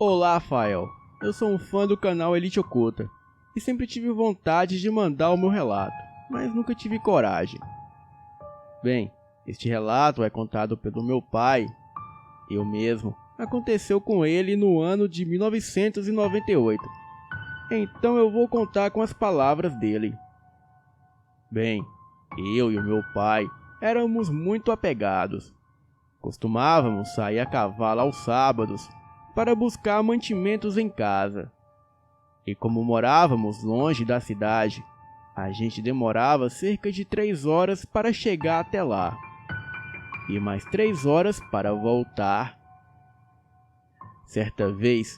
Olá, Fael. Eu sou um fã do canal Elite Oculta e sempre tive vontade de mandar o meu relato, mas nunca tive coragem. Bem, este relato é contado pelo meu pai. Eu mesmo. Aconteceu com ele no ano de 1998. Então eu vou contar com as palavras dele. Bem, eu e o meu pai éramos muito apegados. Costumávamos sair a cavalo aos sábados para buscar mantimentos em casa. E como morávamos longe da cidade, a gente demorava cerca de 3 horas para chegar até lá. E mais 3 horas para voltar. Certa vez,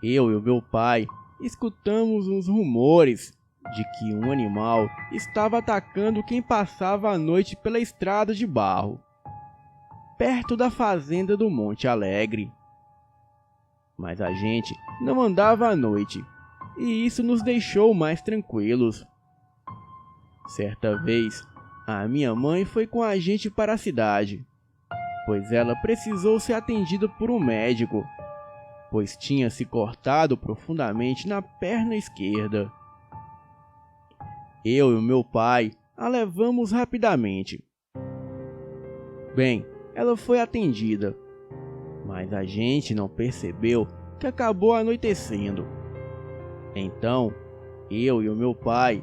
eu e o meu pai escutamos uns rumores de que um animal estava atacando quem passava a noite pela estrada de barro, perto da fazenda do Monte Alegre. Mas a gente não andava à noite, e isso nos deixou mais tranquilos. Certa vez, a minha mãe foi com a gente para a cidade, pois ela precisou ser atendida por um médico, pois tinha se cortado profundamente na perna esquerda. Eu e o meu pai a levamos rapidamente. Bem, ela foi atendida, mas a gente não percebeu que acabou anoitecendo. Então, eu e o meu pai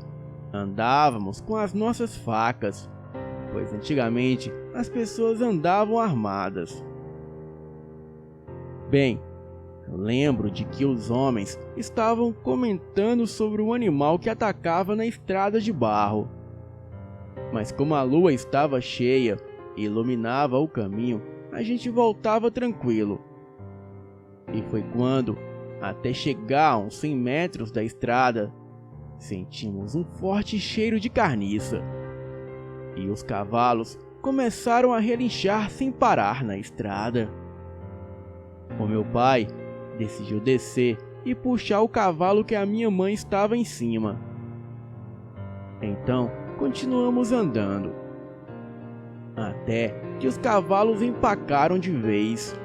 andávamos com as nossas facas, pois antigamente as pessoas andavam armadas. Bem, eu lembro de que os homens estavam comentando sobre um animal que atacava na estrada de barro. Mas como a lua estava cheia e iluminava o caminho, a gente voltava tranquilo. E foi quando, até chegar a uns 100 metros da estrada, sentimos um forte cheiro de carniça. E os cavalos começaram a relinchar sem parar na estrada. O meu pai decidiu descer e puxar o cavalo que a minha mãe estava em cima. Então, continuamos andando, até que os cavalos empacaram de vez,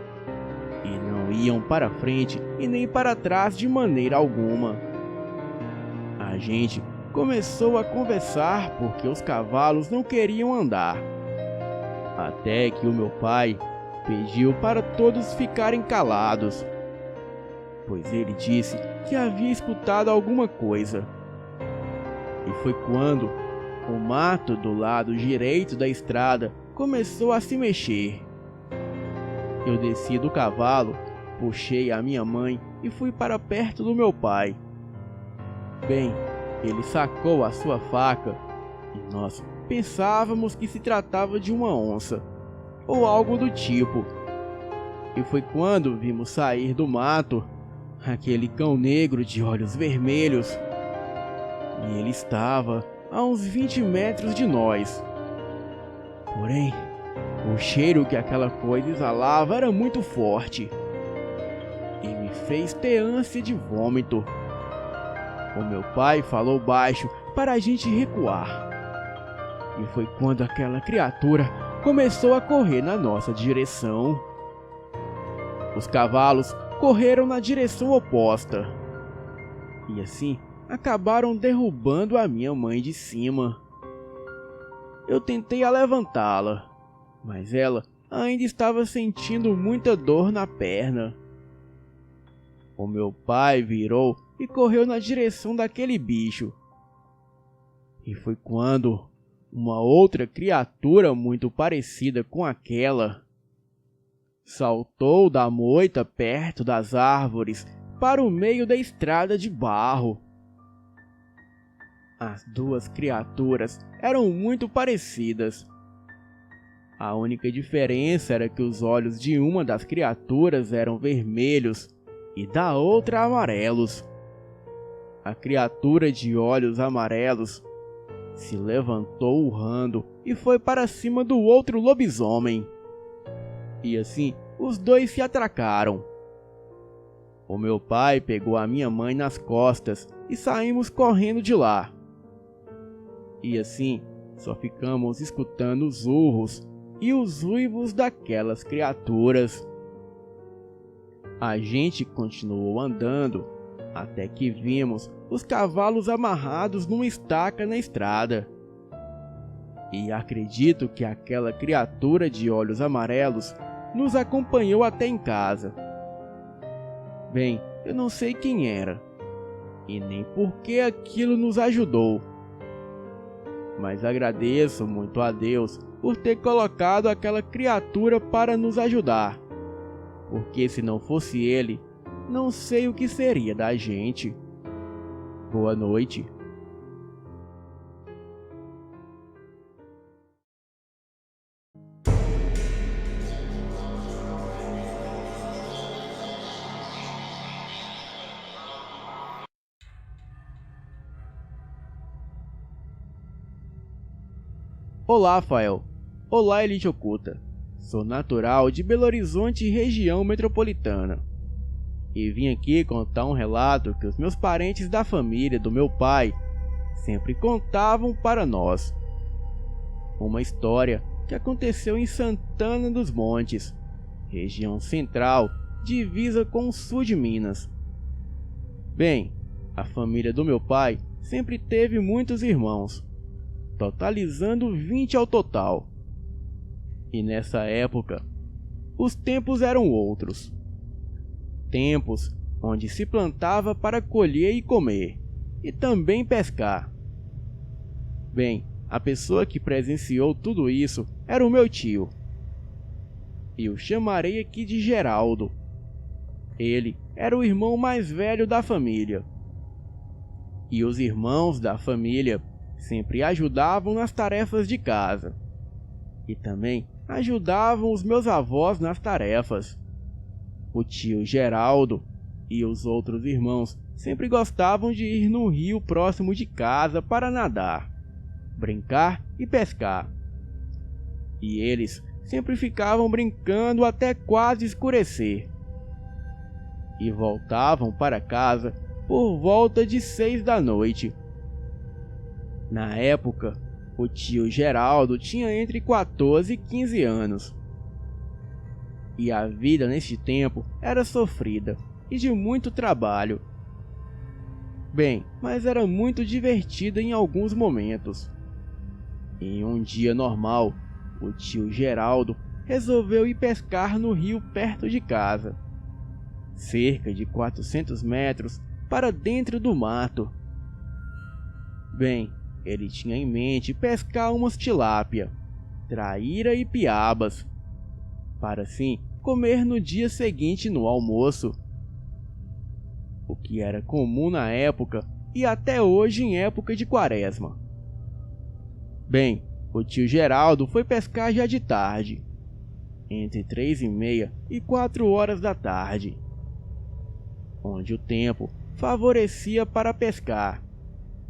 e não iam para frente e nem para trás de maneira alguma. A gente começou a conversar porque os cavalos não queriam andar, até que o meu pai pediu para todos ficarem calados, pois ele disse que havia escutado alguma coisa. E foi quando o mato do lado direito da estrada começou a se mexer. Eu desci do cavalo, puxei a minha mãe e fui para perto do meu pai. Bem, ele sacou a sua faca e nós pensávamos que se tratava de uma onça ou algo do tipo. E foi quando vimos sair do mato aquele cão negro de olhos vermelhos, e ele estava a uns 20 metros de nós. Porém, o cheiro que aquela coisa exalava era muito forte e me fez ter ânsia de vômito. O meu pai falou baixo para a gente recuar, e foi quando aquela criatura começou a correr na nossa direção. Os cavalos correram na direção oposta, e assim acabaram derrubando a minha mãe de cima. Eu tentei levantá-la, mas ela ainda estava sentindo muita dor na perna. O meu pai virou e correu na direção daquele bicho. E foi quando uma outra criatura muito parecida com aquela saltou da moita perto das árvores para o meio da estrada de barro. As duas criaturas eram muito parecidas. A única diferença era que os olhos de uma das criaturas eram vermelhos e da outra amarelos. A criatura de olhos amarelos se levantou urrando e foi para cima do outro lobisomem. E assim, os dois se atracaram. O meu pai pegou a minha mãe nas costas e saímos correndo de lá. E assim, só ficamos escutando os urros e os uivos daquelas criaturas. A gente continuou andando até que vimos os cavalos amarrados numa estaca na estrada. E acredito que aquela criatura de olhos amarelos nos acompanhou até em casa. Bem, eu não sei quem era, e nem por que aquilo nos ajudou. Mas agradeço muito a Deus por ter colocado aquela criatura para nos ajudar. Porque se não fosse ele, não sei o que seria da gente. Boa noite. Olá, Rafael. Olá, Elite Oculta. Sou natural de Belo Horizonte, região metropolitana. E vim aqui contar um relato que os meus parentes da família do meu pai sempre contavam para nós. Uma história que aconteceu em Santana dos Montes, região central, divisa com o sul de Minas. Bem, a família do meu pai sempre teve muitos irmãos, totalizando 20 ao total. E nessa época, os tempos eram outros. Tempos onde se plantava para colher e comer, e também pescar. Bem, a pessoa que presenciou tudo isso era o meu tio. E o chamarei aqui de Geraldo. Ele era o irmão mais velho da família. E os irmãos da família sempre ajudavam nas tarefas de casa. E também ajudavam os meus avós nas tarefas. O tio Geraldo e os outros irmãos sempre gostavam de ir no rio próximo de casa para nadar, brincar e pescar. E eles sempre ficavam brincando até quase escurecer. E voltavam para casa por volta de 6 da noite. Na época, o tio Geraldo tinha entre 14 e 15 anos. E a vida neste tempo era sofrida e de muito trabalho. Bem, mas era muito divertida em alguns momentos. Em um dia normal, o tio Geraldo resolveu ir pescar no rio perto de casa, cerca de 400 metros para dentro do mato. Bem, ele tinha em mente pescar umas tilápia, traíra e piabas, para assim comer no dia seguinte no almoço, o que era comum na época e até hoje em época de quaresma. Bem, o tio Geraldo foi pescar já de tarde, entre 3h30 e 4 horas da tarde, onde o tempo favorecia para pescar,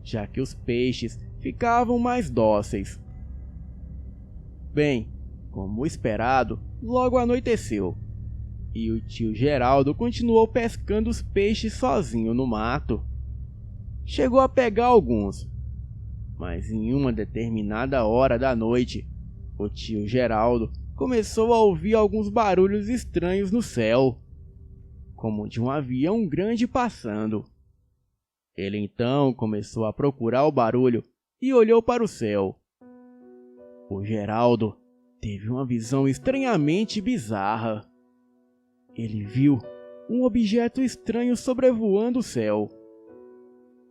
já que os peixes ficavam mais dóceis. Bem, como esperado, logo anoiteceu, e o tio Geraldo continuou pescando os peixes sozinho no mato. Chegou a pegar alguns, mas em uma determinada hora da noite, o tio Geraldo começou a ouvir alguns barulhos estranhos no céu, como de um avião grande passando. Ele então começou a procurar o barulho e olhou para o céu. O Geraldo teve uma visão estranhamente bizarra. Ele viu um objeto estranho sobrevoando o céu.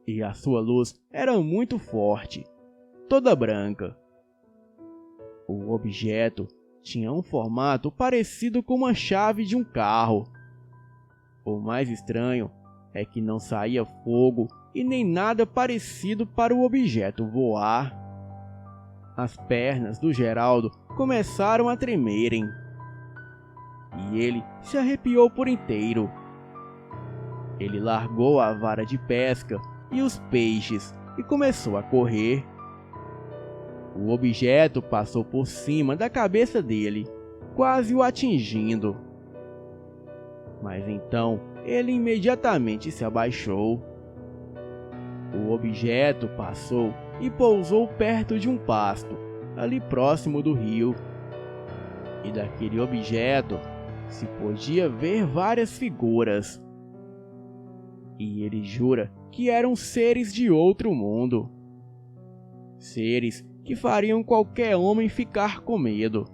E a sua luz era muito forte, toda branca. O objeto tinha um formato parecido com uma chave de um carro. O mais estranho é que não saía fogo e nem nada parecido para o objeto voar. As pernas do Geraldo começaram a tremerem, e ele se arrepiou por inteiro. Ele largou a vara de pesca e os peixes e começou a correr. O objeto passou por cima da cabeça dele, quase o atingindo. Mas então ele imediatamente se abaixou. O objeto passou e pousou perto de um pasto, ali próximo do rio. E daquele objeto se podia ver várias figuras. E ele jura que eram seres de outro mundo. Seres que fariam qualquer homem ficar com medo.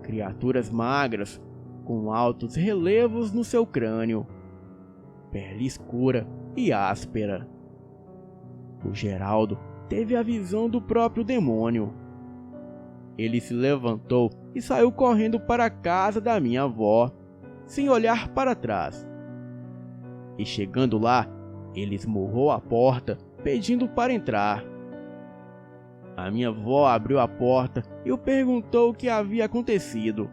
Criaturas magras, com altos relevos no seu crânio, pele escura e áspera. O Geraldo teve a visão do próprio demônio. Ele se levantou e saiu correndo para a casa da minha avó, sem olhar para trás. E chegando lá, ele esmurrou a porta, pedindo para entrar. A minha avó abriu a porta e o perguntou o que havia acontecido.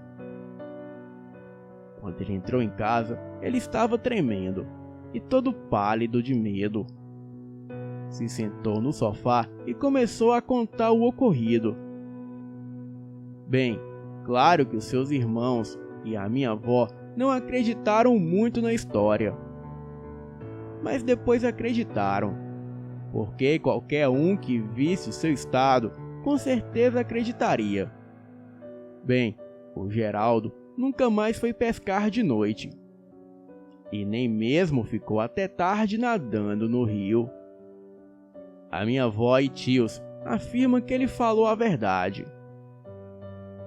Quando ele entrou em casa, ele estava tremendo e todo pálido de medo. Se sentou no sofá e começou a contar o ocorrido. Bem, claro que os seus irmãos e a minha avó não acreditaram muito na história. Mas depois acreditaram, porque qualquer um que visse o seu estado com certeza acreditaria. Bem, o Geraldo nunca mais foi pescar de noite, e nem mesmo ficou até tarde nadando no rio. A minha avó e tios afirmam que ele falou a verdade.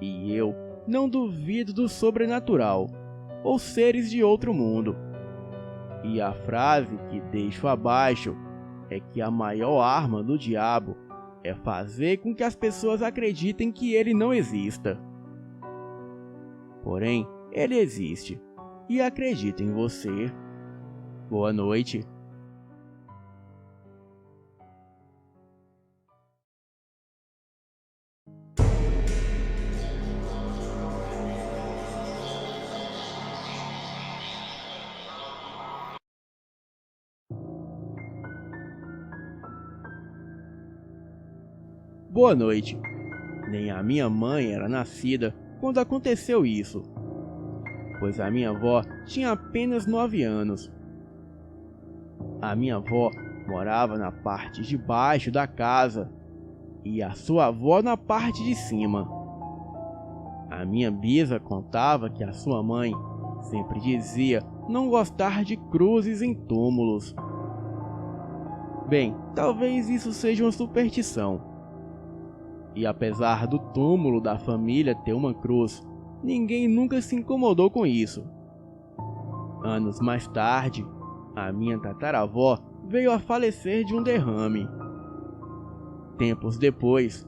E eu não duvido do sobrenatural, ou seres de outro mundo. E a frase que deixo abaixo é que a maior arma do diabo é fazer com que as pessoas acreditem que ele não exista. Porém, ele existe e acredita em você. Boa noite. Boa noite. Nem a minha mãe era nascida quando aconteceu isso, pois a minha avó tinha apenas 9 anos. A minha avó morava na parte de baixo da casa e a sua avó na parte de cima. A minha bisa contava que a sua mãe sempre dizia não gostar de cruzes em túmulos. Bem, talvez isso seja uma superstição. E apesar do túmulo da família ter uma cruz, ninguém nunca se incomodou com isso. Anos mais tarde, a minha tataravó veio a falecer de um derrame. Tempos depois,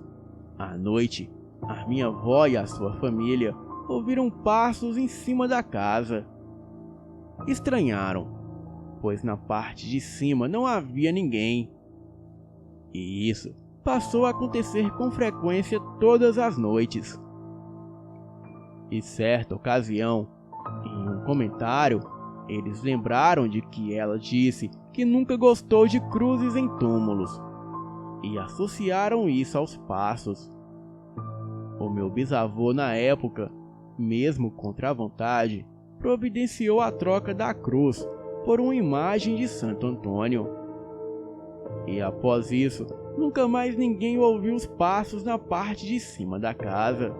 à noite, a minha avó e a sua família ouviram passos em cima da casa. Estranharam, pois na parte de cima não havia ninguém. E isso passou a acontecer com frequência todas as noites. E certa ocasião, em um comentário, eles lembraram de que ela disse que nunca gostou de cruzes em túmulos, e associaram isso aos passos. O meu bisavô na época, mesmo contra a vontade, providenciou a troca da cruz por uma imagem de Santo Antônio. E após isso, nunca mais ninguém ouviu os passos na parte de cima da casa.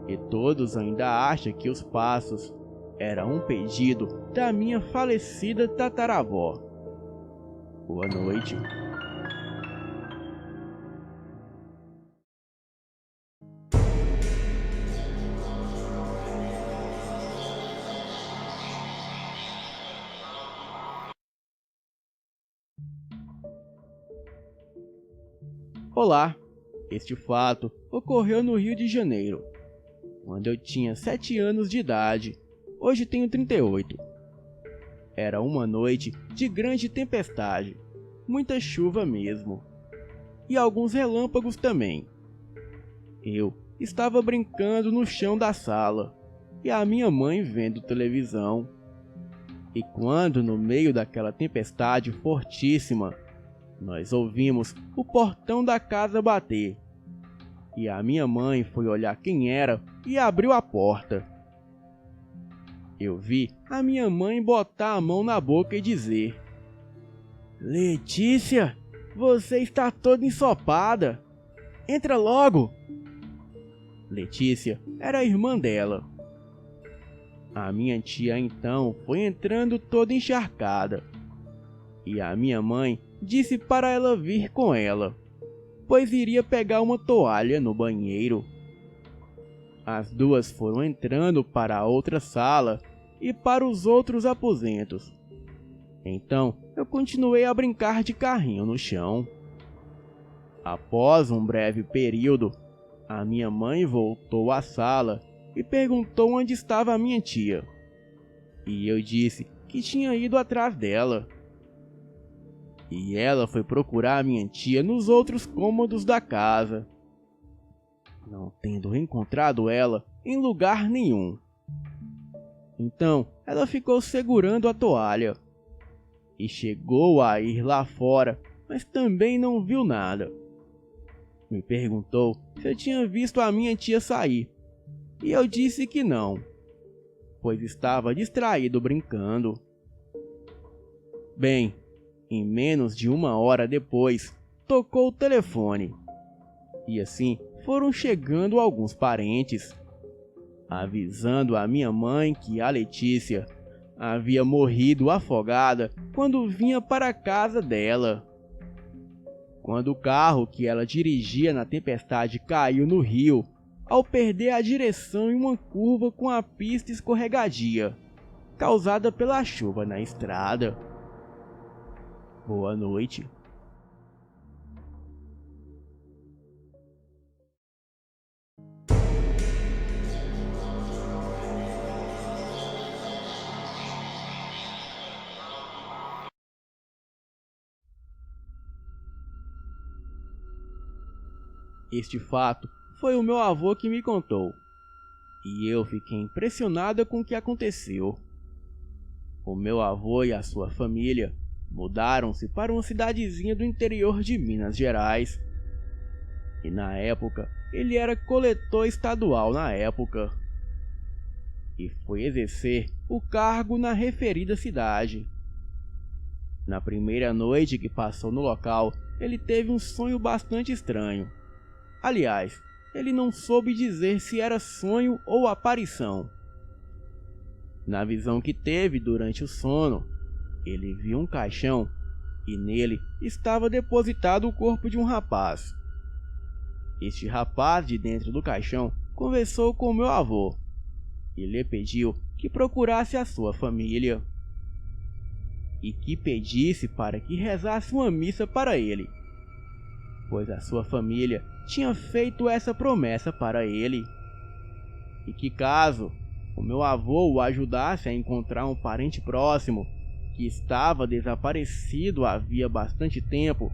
E todos ainda acham que os passos eram um pedido da minha falecida tataravó. Boa noite. Olá, este fato ocorreu no Rio de Janeiro, quando eu tinha 7 anos de idade, hoje tenho 38. Era uma noite de grande tempestade, muita chuva mesmo, e alguns relâmpagos também. Eu estava brincando no chão da sala, e a minha mãe vendo televisão. E quando no meio daquela tempestade fortíssima, nós ouvimos o portão da casa bater, e a minha mãe foi olhar quem era e abriu a porta. Eu vi a minha mãe botar a mão na boca e dizer: "Letícia, você está toda ensopada. Entra logo." Letícia era a irmã dela. A minha tia então foi entrando toda encharcada, e a minha mãe disse para ela vir com ela, pois iria pegar uma toalha no banheiro. As duas foram entrando para a outra sala e para os outros aposentos. Então eu continuei a brincar de carrinho no chão. Após um breve período, a minha mãe voltou à sala e perguntou onde estava a minha tia. E eu disse que tinha ido atrás dela. E ela foi procurar a minha tia nos outros cômodos da casa, não tendo encontrado ela em lugar nenhum. Então ela ficou segurando a toalha e chegou a ir lá fora, mas também não viu nada. Me perguntou se eu tinha visto a minha tia sair, e eu disse que não, pois estava distraído brincando. Bem, em menos de 1 hora depois, tocou o telefone, e assim foram chegando alguns parentes, avisando a minha mãe que a Letícia havia morrido afogada quando vinha para a casa dela. Quando o carro que ela dirigia na tempestade caiu no rio, ao perder a direção em uma curva com a pista escorregadia, causada pela chuva na estrada. Boa noite. Este fato foi o meu avô que me contou, e eu fiquei impressionada com o que aconteceu. O meu avô e a sua família mudaram-se para uma cidadezinha do interior de Minas Gerais. E na época, ele era coletor estadual e foi exercer o cargo na referida cidade. Na primeira noite que passou no local, ele teve um sonho bastante estranho. Aliás, ele não soube dizer se era sonho ou aparição. Na visão que teve durante o sono, ele viu um caixão e nele estava depositado o corpo de um rapaz. Este rapaz de dentro do caixão conversou com meu avô e lhe pediu que procurasse a sua família e que pedisse para que rezasse uma missa para ele, pois a sua família tinha feito essa promessa para ele, e que caso o meu avô o ajudasse a encontrar um parente próximo que estava desaparecido havia bastante tempo,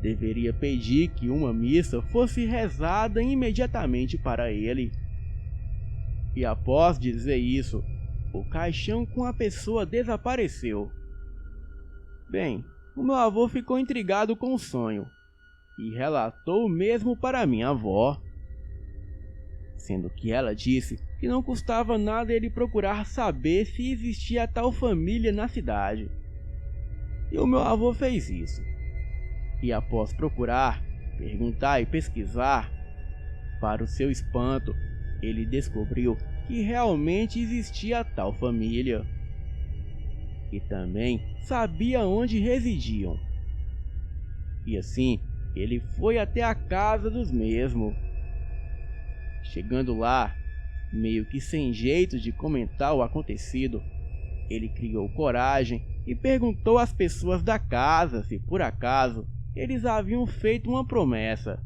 deveria pedir que uma missa fosse rezada imediatamente para ele. E após dizer isso, o caixão com a pessoa desapareceu. Bem, o meu avô ficou intrigado com o sonho e relatou o mesmo para minha avó, sendo que ela disse que não custava nada ele procurar saber se existia tal família na cidade. E o meu avô fez isso. E após procurar, perguntar e pesquisar, para o seu espanto, ele descobriu que realmente existia tal família. E também sabia onde residiam. E assim, ele foi até a casa dos mesmos. Chegando lá, meio que sem jeito de comentar o acontecido, ele criou coragem e perguntou às pessoas da casa se por acaso eles haviam feito uma promessa,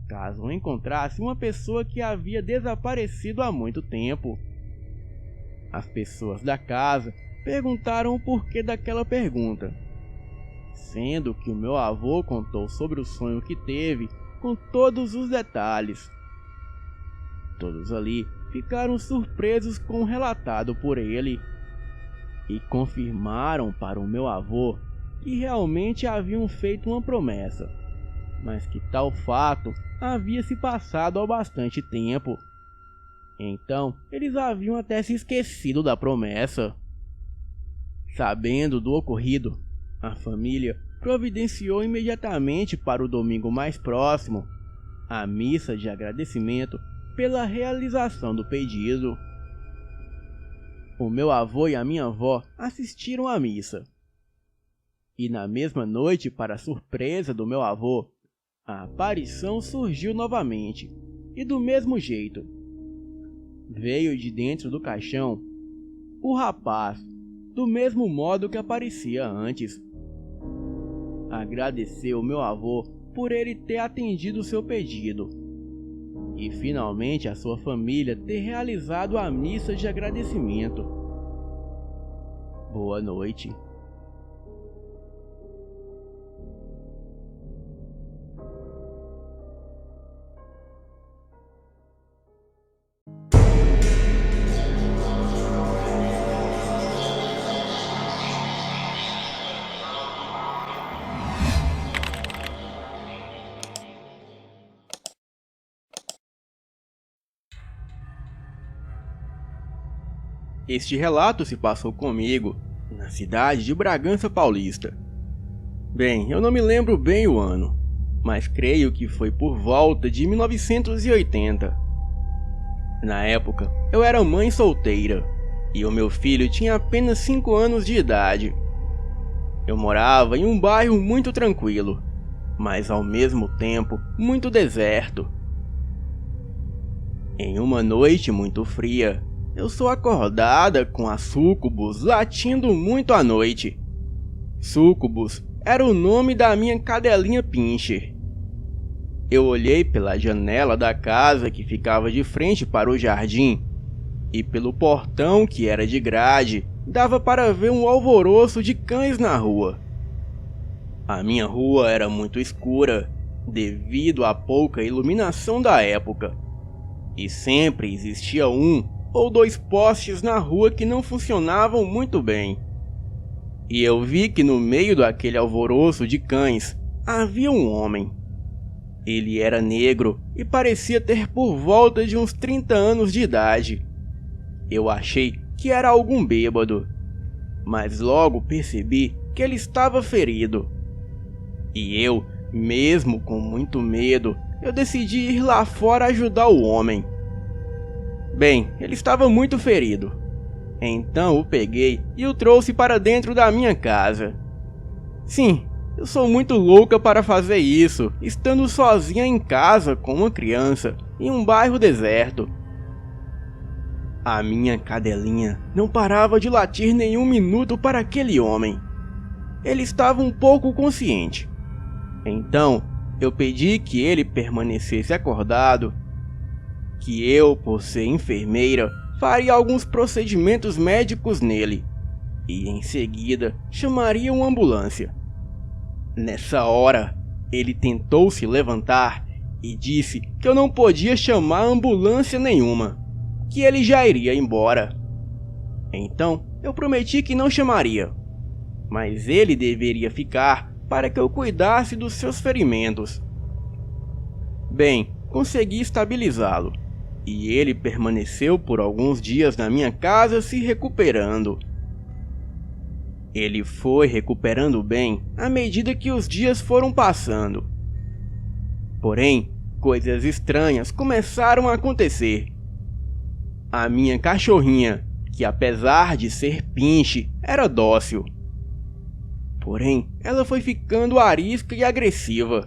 caso encontrasse uma pessoa que havia desaparecido há muito tempo. As pessoas da casa perguntaram o porquê daquela pergunta, sendo que o meu avô contou sobre o sonho que teve com todos os detalhes. Todos ali ficaram surpresos com o relatado por ele e confirmaram para o meu avô que realmente haviam feito uma promessa, mas que tal fato havia se passado há bastante tempo. Então, eles haviam até se esquecido da promessa. Sabendo do ocorrido, a família providenciou imediatamente para o domingo mais próximo a missa de agradecimento pela realização do pedido. O meu avô e a minha avó assistiram à missa. E na mesma noite, para surpresa do meu avô, a aparição surgiu novamente, e do mesmo jeito. Veio de dentro do caixão o rapaz, do mesmo modo que aparecia antes. Agradeceu meu avô por ele ter atendido seu pedido e finalmente a sua família ter realizado a missa de agradecimento. Boa noite. Este relato se passou comigo na cidade de Bragança Paulista. Bem, eu não me lembro bem o ano, mas creio que foi por volta de 1980. Na época, eu era mãe solteira e o meu filho tinha apenas 5 anos de idade. Eu morava em um bairro muito tranquilo, mas ao mesmo tempo muito deserto. Em uma noite muito fria, eu sou acordada com a Súcubus latindo muito à noite. Súcubus era o nome da minha cadelinha Pinscher. Eu olhei pela janela da casa que ficava de frente para o jardim e pelo portão que era de grade dava para ver um alvoroço de cães na rua. A minha rua era muito escura devido à pouca iluminação da época e sempre existia um ou 2 postes na rua que não funcionavam muito bem. E eu vi que no meio daquele alvoroço de cães havia um homem. Ele era negro e parecia ter por volta de uns 30 anos de idade. Eu achei que era algum bêbado, mas logo percebi que ele estava ferido. E eu, mesmo com muito medo, eu decidi ir lá fora ajudar o homem. Bem, ele estava muito ferido. Então o peguei e o trouxe para dentro da minha casa. Sim, eu sou muito louca para fazer isso, estando sozinha em casa com uma criança, em um bairro deserto. A minha cadelinha não parava de latir nenhum minuto para aquele homem. Ele estava um pouco consciente. Então, eu pedi que ele permanecesse acordado, que eu, por ser enfermeira, faria alguns procedimentos médicos nele e, em seguida, chamaria uma ambulância. Nessa hora, ele tentou se levantar e disse que eu não podia chamar ambulância nenhuma, que ele já iria embora. Então, eu prometi que não chamaria, mas ele deveria ficar para que eu cuidasse dos seus ferimentos. Bem, consegui estabilizá-lo, e ele permaneceu por alguns dias na minha casa se recuperando. Ele foi recuperando bem à medida que os dias foram passando. Porém, coisas estranhas começaram a acontecer. A minha cachorrinha, que apesar de ser pinche, era dócil. Porém, ela foi ficando arisca e agressiva.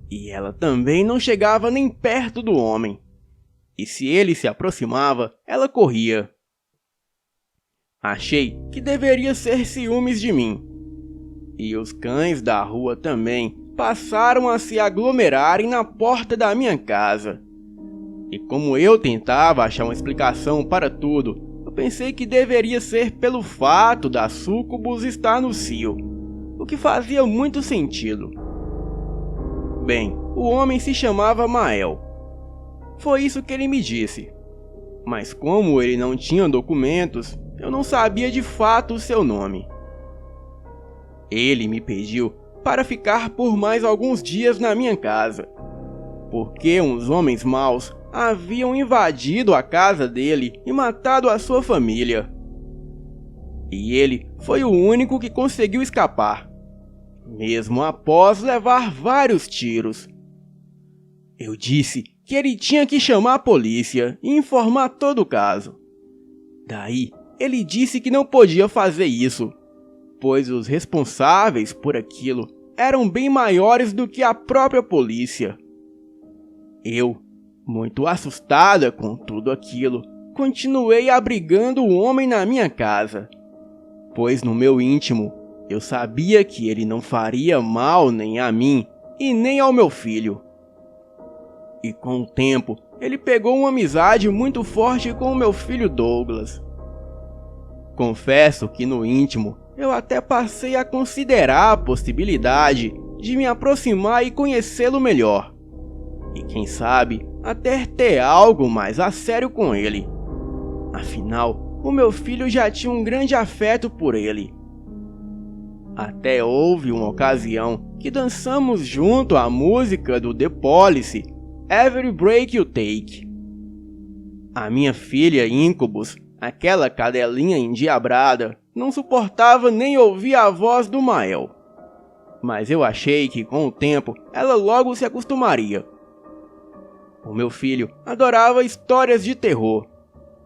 E ela também não chegava nem perto do homem. E se ele se aproximava, ela corria. Achei que deveria ser ciúmes de mim. E os cães da rua também passaram a se aglomerarem na porta da minha casa. E como eu tentava achar uma explicação para tudo, eu pensei que deveria ser pelo fato da Súcubus estar no cio, o que fazia muito sentido. Bem, o homem se chamava Mael. Foi isso que ele me disse. Mas como ele não tinha documentos, eu não sabia de fato o seu nome. Ele me pediu para ficar por mais alguns dias na minha casa, porque uns homens maus haviam invadido a casa dele e matado a sua família. E ele foi o único que conseguiu escapar, mesmo após levar vários tiros. Eu disse que ele tinha que chamar a polícia e informar todo o caso. Daí, ele disse que não podia fazer isso, pois os responsáveis por aquilo eram bem maiores do que a própria polícia. Eu, muito assustada com tudo aquilo, continuei abrigando o homem na minha casa, pois no meu íntimo eu sabia que ele não faria mal nem a mim e nem ao meu filho. E com o tempo, ele pegou uma amizade muito forte com o meu filho Douglas. Confesso que no íntimo, eu até passei a considerar a possibilidade de me aproximar e conhecê-lo melhor. E quem sabe, até ter algo mais a sério com ele. Afinal, o meu filho já tinha um grande afeto por ele. Até houve uma ocasião que dançamos junto à música do The Police, Every Break You Take. A minha filha Incubus, aquela cadelinha endiabrada, não suportava nem ouvir a voz do Mael. Mas eu achei que com o tempo ela logo se acostumaria. O meu filho adorava histórias de terror,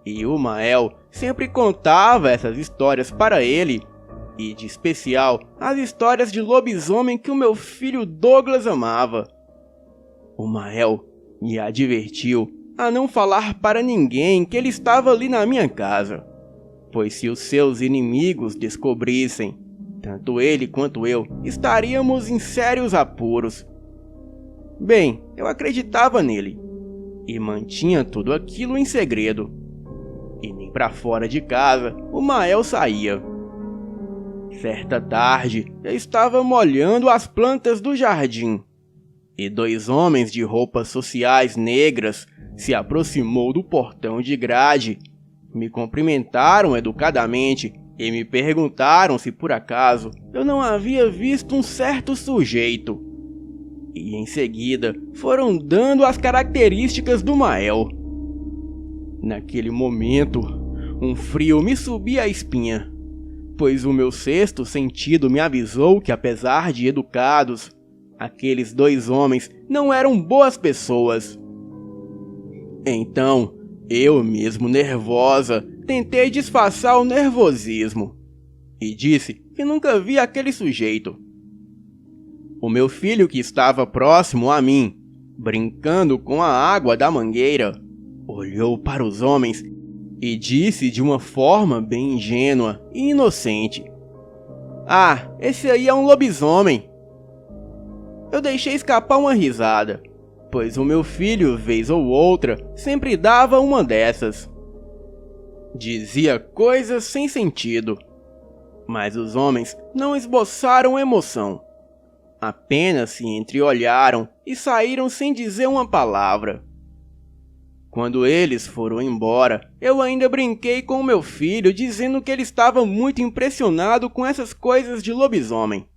e o Mael sempre contava essas histórias para ele, e de especial as histórias de lobisomem que o meu filho Douglas amava. O Mael me advertiu a não falar para ninguém que ele estava ali na minha casa, pois se os seus inimigos descobrissem, tanto ele quanto eu estaríamos em sérios apuros. Bem, eu acreditava nele, e mantinha tudo aquilo em segredo. E nem para fora de casa o Mael saía. Certa tarde, eu estava molhando as plantas do jardim, e 2 homens de roupas sociais negras se aproximou do portão de grade, me cumprimentaram educadamente e me perguntaram se por acaso eu não havia visto um certo sujeito. E em seguida foram dando as características do Mael. Naquele momento, um frio me subia à espinha, pois o meu sexto sentido me avisou que, apesar de educados, aqueles 2 homens não eram boas pessoas. Então, eu mesmo nervosa, tentei disfarçar o nervosismo e disse que nunca vi aquele sujeito. O meu filho, que estava próximo a mim, brincando com a água da mangueira, olhou para os homens e disse de uma forma bem ingênua e inocente: "Ah, esse aí é um lobisomem." Eu deixei escapar uma risada, pois o meu filho, vez ou outra, sempre dava uma dessas. Dizia coisas sem sentido, mas os homens não esboçaram emoção. Apenas se entreolharam e saíram sem dizer uma palavra. Quando eles foram embora, eu ainda brinquei com o meu filho, dizendo que ele estava muito impressionado com essas coisas de lobisomem.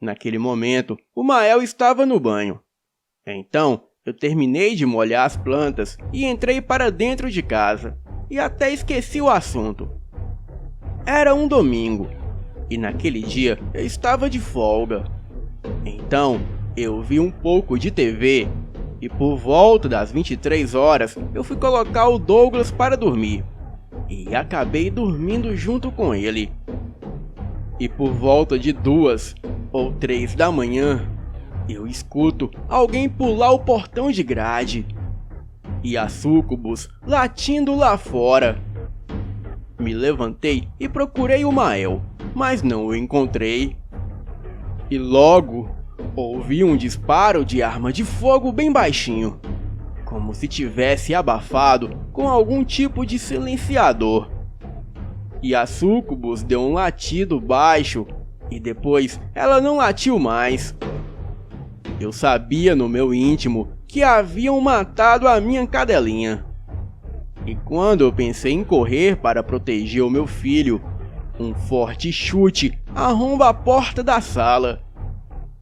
Naquele momento, o Mael estava no banho. Então, eu terminei de molhar as plantas e entrei para dentro de casa, e até esqueci o assunto. Era um domingo, e naquele dia eu estava de folga. Então, eu vi um pouco de TV, e por volta das 23 horas eu fui colocar o Douglas para dormir, e acabei dormindo junto com ele. E por volta de 2 ou 3 da manhã, eu escuto alguém pular o portão de grade, e a súcubus latindo lá fora. Me levantei e procurei o Mael, mas não o encontrei. E logo ouvi um disparo de arma de fogo bem baixinho, como se tivesse abafado com algum tipo de silenciador. E a súcubus deu um latido baixo, e depois ela não latiu mais. Eu sabia no meu íntimo que haviam matado a minha cadelinha. E quando eu pensei em correr para proteger o meu filho, um forte chute arromba a porta da sala.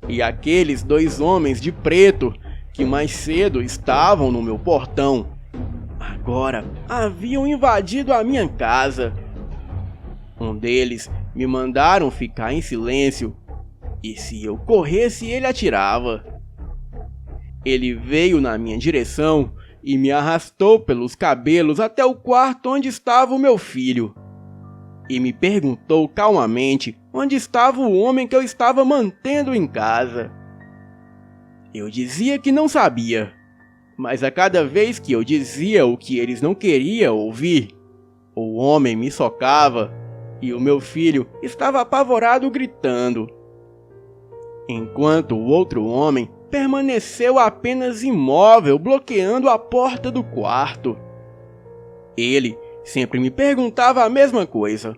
E aqueles 2 homens de preto, que mais cedo estavam no meu portão, agora haviam invadido a minha casa. Um deles me mandaram ficar em silêncio, e se eu corresse ele atirava. Ele veio na minha direção e me arrastou pelos cabelos até o quarto onde estava o meu filho. e me perguntou calmamente onde estava o homem que eu estava mantendo em casa. Eu dizia que não sabia, mas a cada vez que eu dizia o que eles não queriam ouvir, o homem me socava e o meu filho estava apavorado gritando, enquanto o outro homem permaneceu apenas imóvel, bloqueando a porta do quarto. Ele sempre me perguntava a mesma coisa: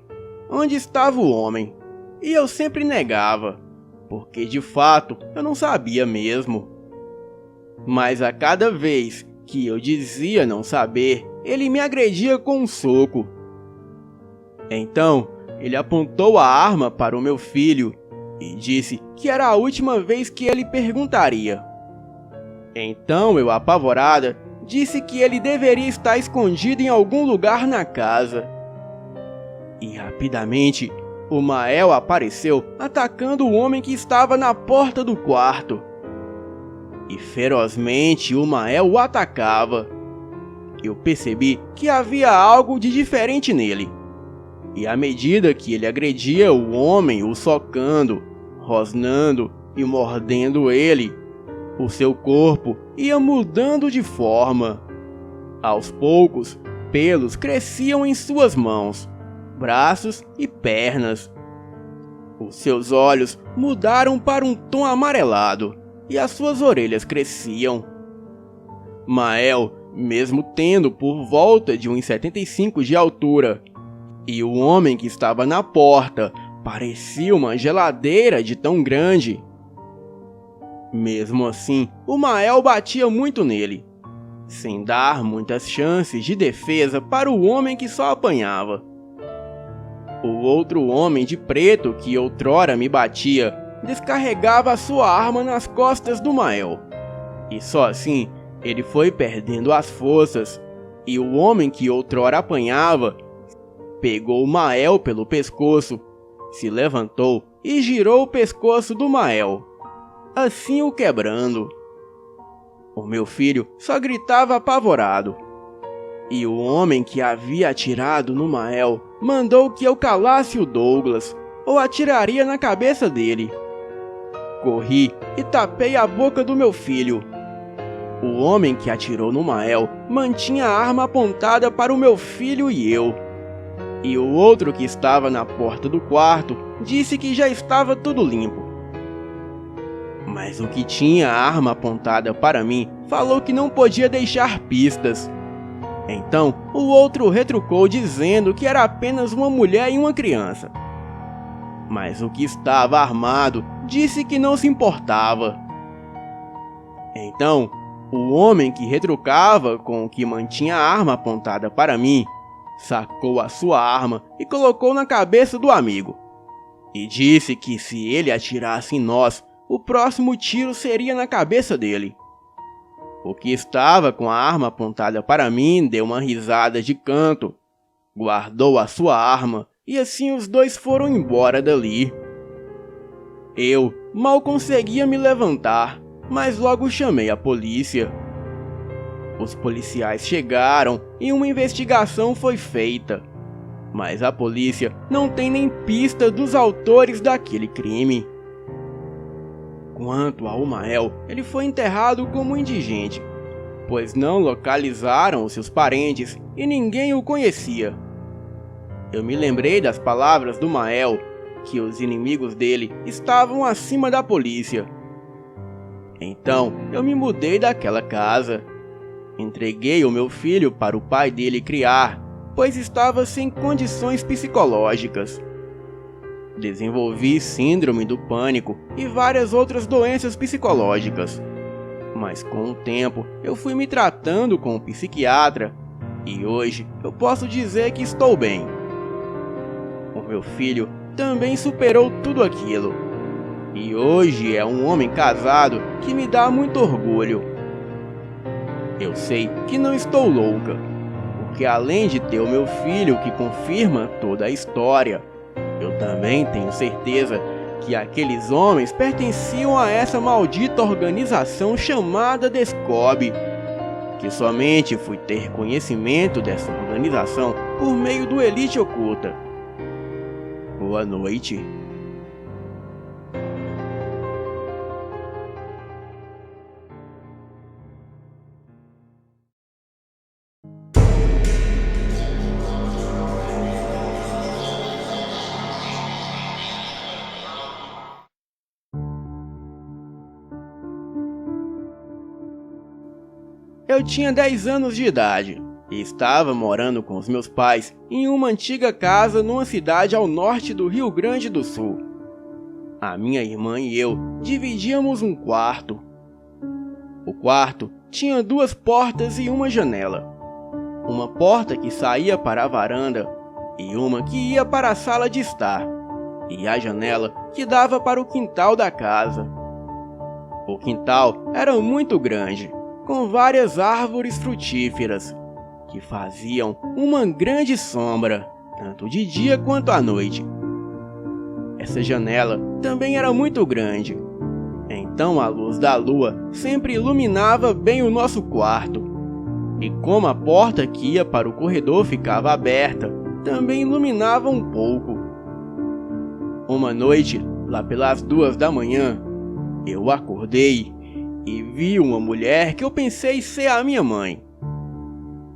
onde estava o homem? E eu sempre negava, porque de fato eu não sabia mesmo. Mas a cada vez que eu dizia não saber, ele me agredia com um soco. Então, ele apontou a arma para o meu filho e disse que era a última vez que ele perguntaria. Então eu, apavorada, disse que ele deveria estar escondido em algum lugar na casa. E rapidamente, o Mael apareceu atacando o homem que estava na porta do quarto. E ferozmente o Mael o atacava. Eu percebi que havia algo de diferente nele. E à medida que ele agredia o homem, o socando, rosnando e mordendo ele, o seu corpo ia mudando de forma. Aos poucos, pelos cresciam em suas mãos, braços e pernas. Os seus olhos mudaram para um tom amarelado e as suas orelhas cresciam. Mael, mesmo tendo por volta de 1,75 de altura, e o homem que estava na porta parecia uma geladeira de tão grande. Mesmo assim, o Mael batia muito nele, sem dar muitas chances de defesa para o homem que só apanhava. O outro homem de preto que outrora me batia descarregava a sua arma nas costas do Mael, e só assim ele foi perdendo as forças, e o homem que outrora apanhava pegou o Mael pelo pescoço, se levantou e girou o pescoço do Mael, assim o quebrando. O meu filho só gritava apavorado, e o homem que havia atirado no Mael mandou que eu calasse o Douglas, ou atiraria na cabeça dele. Corri e tapei a boca do meu filho. O homem que atirou no Mael mantinha a arma apontada para o meu filho e eu. E o outro que estava na porta do quarto disse que já estava tudo limpo. Mas o que tinha a arma apontada para mim falou que não podia deixar pistas. Então o outro retrucou dizendo que era apenas uma mulher e uma criança. Mas o que estava armado disse que não se importava. Então o homem que retrucava com o que mantinha a arma apontada para mim sacou a sua arma e colocou na cabeça do amigo, e disse que se ele atirasse em nós, o próximo tiro seria na cabeça dele. O que estava com a arma apontada para mim deu uma risada de canto, guardou a sua arma e assim os dois foram embora dali. Eu mal conseguia me levantar, mas logo chamei a polícia. Os policiais chegaram e uma investigação foi feita, mas a polícia não tem nem pista dos autores daquele crime. Quanto ao Mael, ele foi enterrado como indigente, pois não localizaram os seus parentes e ninguém o conhecia. Eu me lembrei das palavras do Mael, que os inimigos dele estavam acima da polícia. Então eu me mudei daquela casa. Entreguei o meu filho para o pai dele criar, pois estava sem condições psicológicas. Desenvolvi síndrome do pânico e várias outras doenças psicológicas. Mas com o tempo eu fui me tratando com um psiquiatra e hoje eu posso dizer que estou bem. O meu filho também superou tudo aquilo e hoje é um homem casado que me dá muito orgulho. Eu sei que não estou louca, porque além de ter o meu filho que confirma toda a história, eu também tenho certeza que aqueles homens pertenciam a essa maldita organização chamada Descobre, que somente fui ter conhecimento dessa organização por meio do Elite Oculta, Boa noite. Eu tinha 10 anos de idade e estava morando com os meus pais em uma antiga casa numa cidade ao norte do Rio Grande do Sul. A minha irmã e eu dividíamos um quarto. O quarto tinha 2 portas e uma janela. Uma porta que saía para a varanda e uma que ia para a sala de estar, e a janela que dava para o quintal da casa. O quintal era muito grande, com várias árvores frutíferas, que faziam uma grande sombra, tanto de dia quanto à noite. Essa janela também era muito grande, então a luz da lua sempre iluminava bem o nosso quarto. E como a porta que ia para o corredor ficava aberta, também iluminava um pouco. Uma noite, lá pelas 2 da manhã, eu acordei e vi uma mulher que eu pensei ser a minha mãe.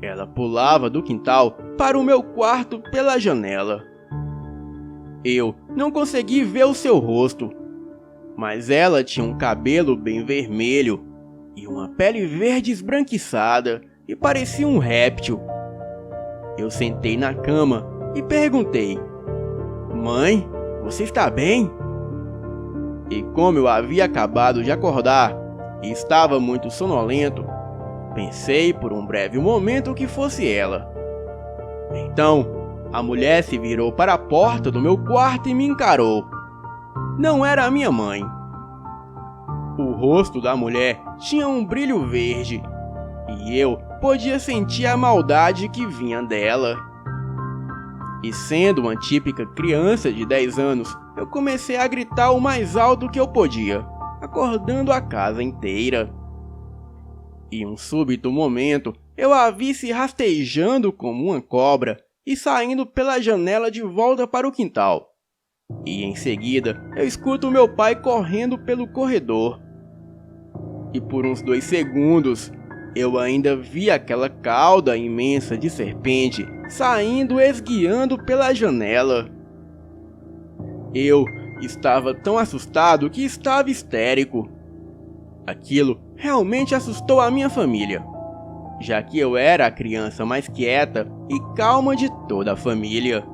Ela pulava do quintal para o meu quarto pela janela. Eu não consegui ver o seu rosto, mas ela tinha um cabelo bem vermelho e uma pele verde esbranquiçada e parecia um réptil. Eu sentei na cama e perguntei: "Mãe, você está bem?" E como eu havia acabado de acordar e estava muito sonolento, pensei por um breve momento que fosse ela. Então, a mulher se virou para a porta do meu quarto e me encarou. Não era a minha mãe. O rosto da mulher tinha um brilho verde, e eu podia sentir a maldade que vinha dela. E sendo uma típica criança de 10 anos, eu comecei a gritar o mais alto que eu podia, acordando a casa inteira. Em um súbito momento, eu a vi se rastejando como uma cobra e saindo pela janela de volta para o quintal. E em seguida, eu escuto meu pai correndo pelo corredor. E por uns 2 segundos, eu ainda vi aquela cauda imensa de serpente saindo esguiando pela janela. Eu estava tão assustado que estava histérico. Aquilo realmente assustou a minha família, já que eu era a criança mais quieta e calma de toda a família.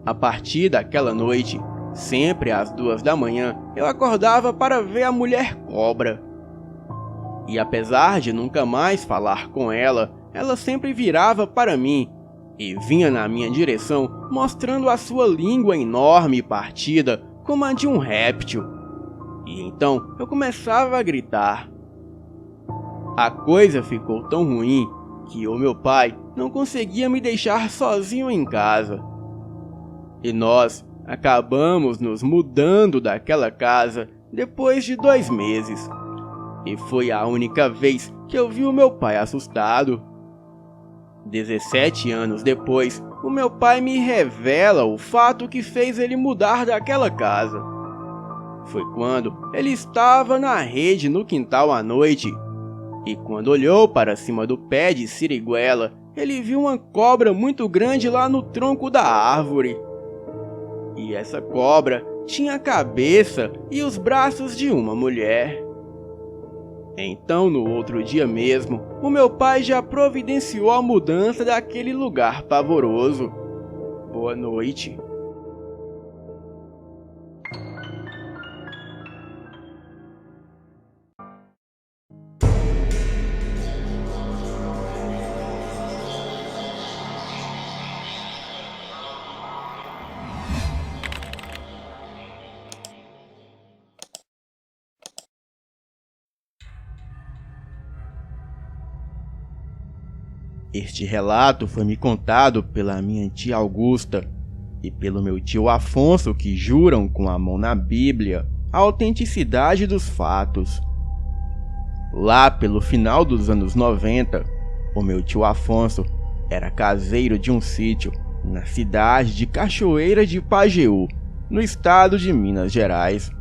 A partir daquela noite, sempre às 2 da manhã, eu acordava para ver a mulher cobra. E apesar de nunca mais falar com ela, ela sempre virava para mim e vinha na minha direção mostrando a sua língua enorme e partida como a de um réptil. E então eu começava a gritar. A coisa ficou tão ruim que o meu pai não conseguia me deixar sozinho em casa. E nós acabamos nos mudando daquela casa depois de 2 meses. E foi a única vez que eu vi o meu pai assustado. 17 anos depois, o meu pai me revela o fato que fez ele mudar daquela casa. Foi quando ele estava na rede no quintal à noite, e quando olhou para cima do pé de siriguela, ele viu uma cobra muito grande lá no tronco da árvore. E essa cobra tinha a cabeça e os braços de uma mulher. Então, no outro dia mesmo, o meu pai já providenciou a mudança daquele lugar pavoroso. Boa noite. Este relato foi me contado pela minha tia Augusta e pelo meu tio Afonso, que juram com a mão na Bíblia a autenticidade dos fatos. Lá pelo final dos anos 90, o meu tio Afonso era caseiro de um sítio na cidade de Cachoeira de Pajeú, no estado de Minas Gerais.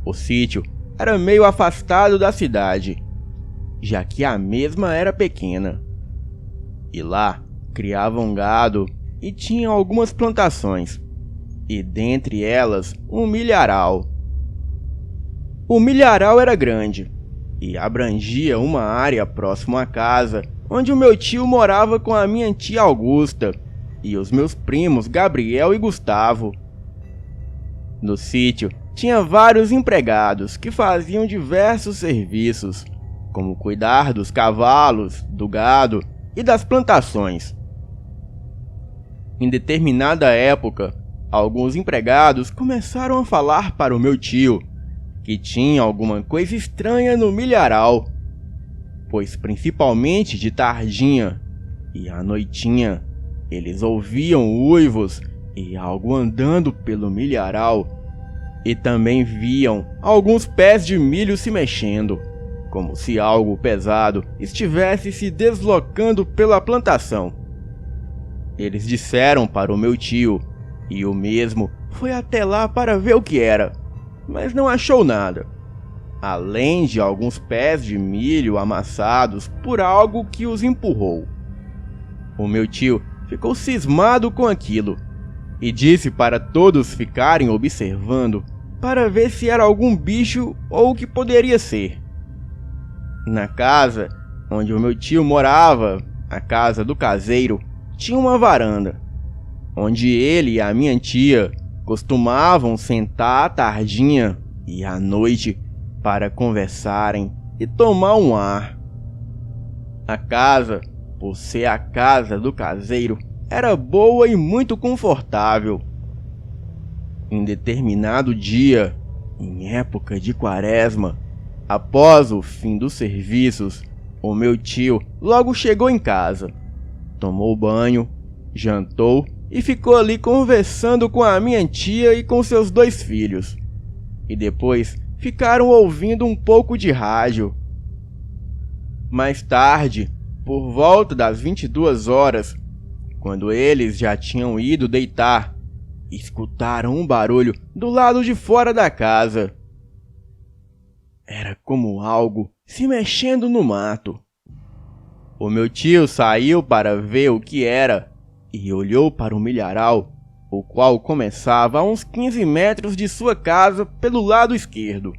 O sítio era meio afastado da cidade, já que a mesma era pequena. E lá criavam gado e tinham algumas plantações, e dentre elas um milharal. O milharal era grande e abrangia uma área próxima à casa onde o meu tio morava com a minha tia Augusta e os meus primos Gabriel e Gustavo. No sítio tinha vários empregados que faziam diversos serviços, como cuidar dos cavalos, do gado e das plantações. Em determinada época, alguns empregados começaram a falar para o meu tio que tinha alguma coisa estranha no milharal, pois principalmente de tardinha e à noitinha eles ouviam uivos e algo andando pelo milharal, e também viam alguns pés de milho se mexendo, como se algo pesado estivesse se deslocando pela plantação. Eles disseram para o meu tio, e o mesmo foi até lá para ver o que era, mas não achou nada, além de alguns pés de milho amassados por algo que os empurrou. O meu tio ficou cismado com aquilo e disse para todos ficarem observando para ver se era algum bicho ou o que poderia ser. Na casa onde o meu tio morava, a casa do caseiro, tinha uma varanda, onde ele e a minha tia costumavam sentar à tardinha e à noite para conversarem e tomar um ar. A casa, por ser a casa do caseiro, era boa e muito confortável. Em determinado dia, em época de quaresma, após o fim dos serviços, o meu tio logo chegou em casa, tomou banho, jantou e ficou ali conversando com a minha tia e com seus 2 filhos. E depois ficaram ouvindo um pouco de rádio. Mais tarde, por volta das 22 horas, quando eles já tinham ido deitar, escutaram um barulho do lado de fora da casa. Era como algo se mexendo no mato. O meu tio saiu para ver o que era e olhou para o milharal, o qual começava a uns 15 metros de sua casa pelo lado esquerdo.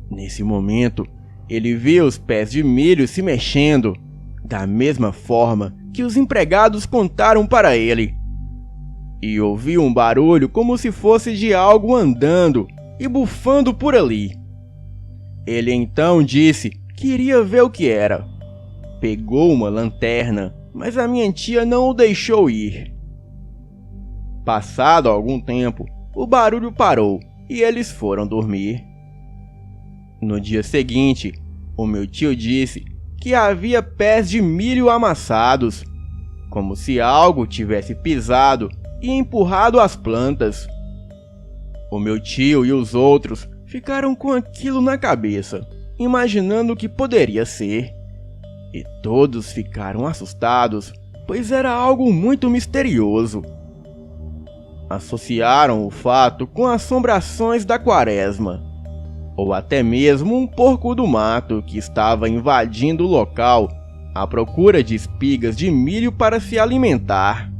Nesse momento, ele viu os pés de milho se mexendo, da mesma forma que os empregados contaram para ele, e ouviu um barulho como se fosse de algo andando e bufando por ali. Ele então disse que iria ver o que era. Pegou uma lanterna, mas a minha tia não o deixou ir. Passado algum tempo, o barulho parou e eles foram dormir. No dia seguinte, o meu tio disse que havia pés de milho amassados, como se algo tivesse pisado e empurrado as plantas. O meu tio e os outros ficaram com aquilo na cabeça, imaginando o que poderia ser. E todos ficaram assustados, pois era algo muito misterioso. Associaram o fato com assombrações da quaresma, ou até mesmo um porco do mato que estava invadindo o local à procura de espigas de milho para se alimentar.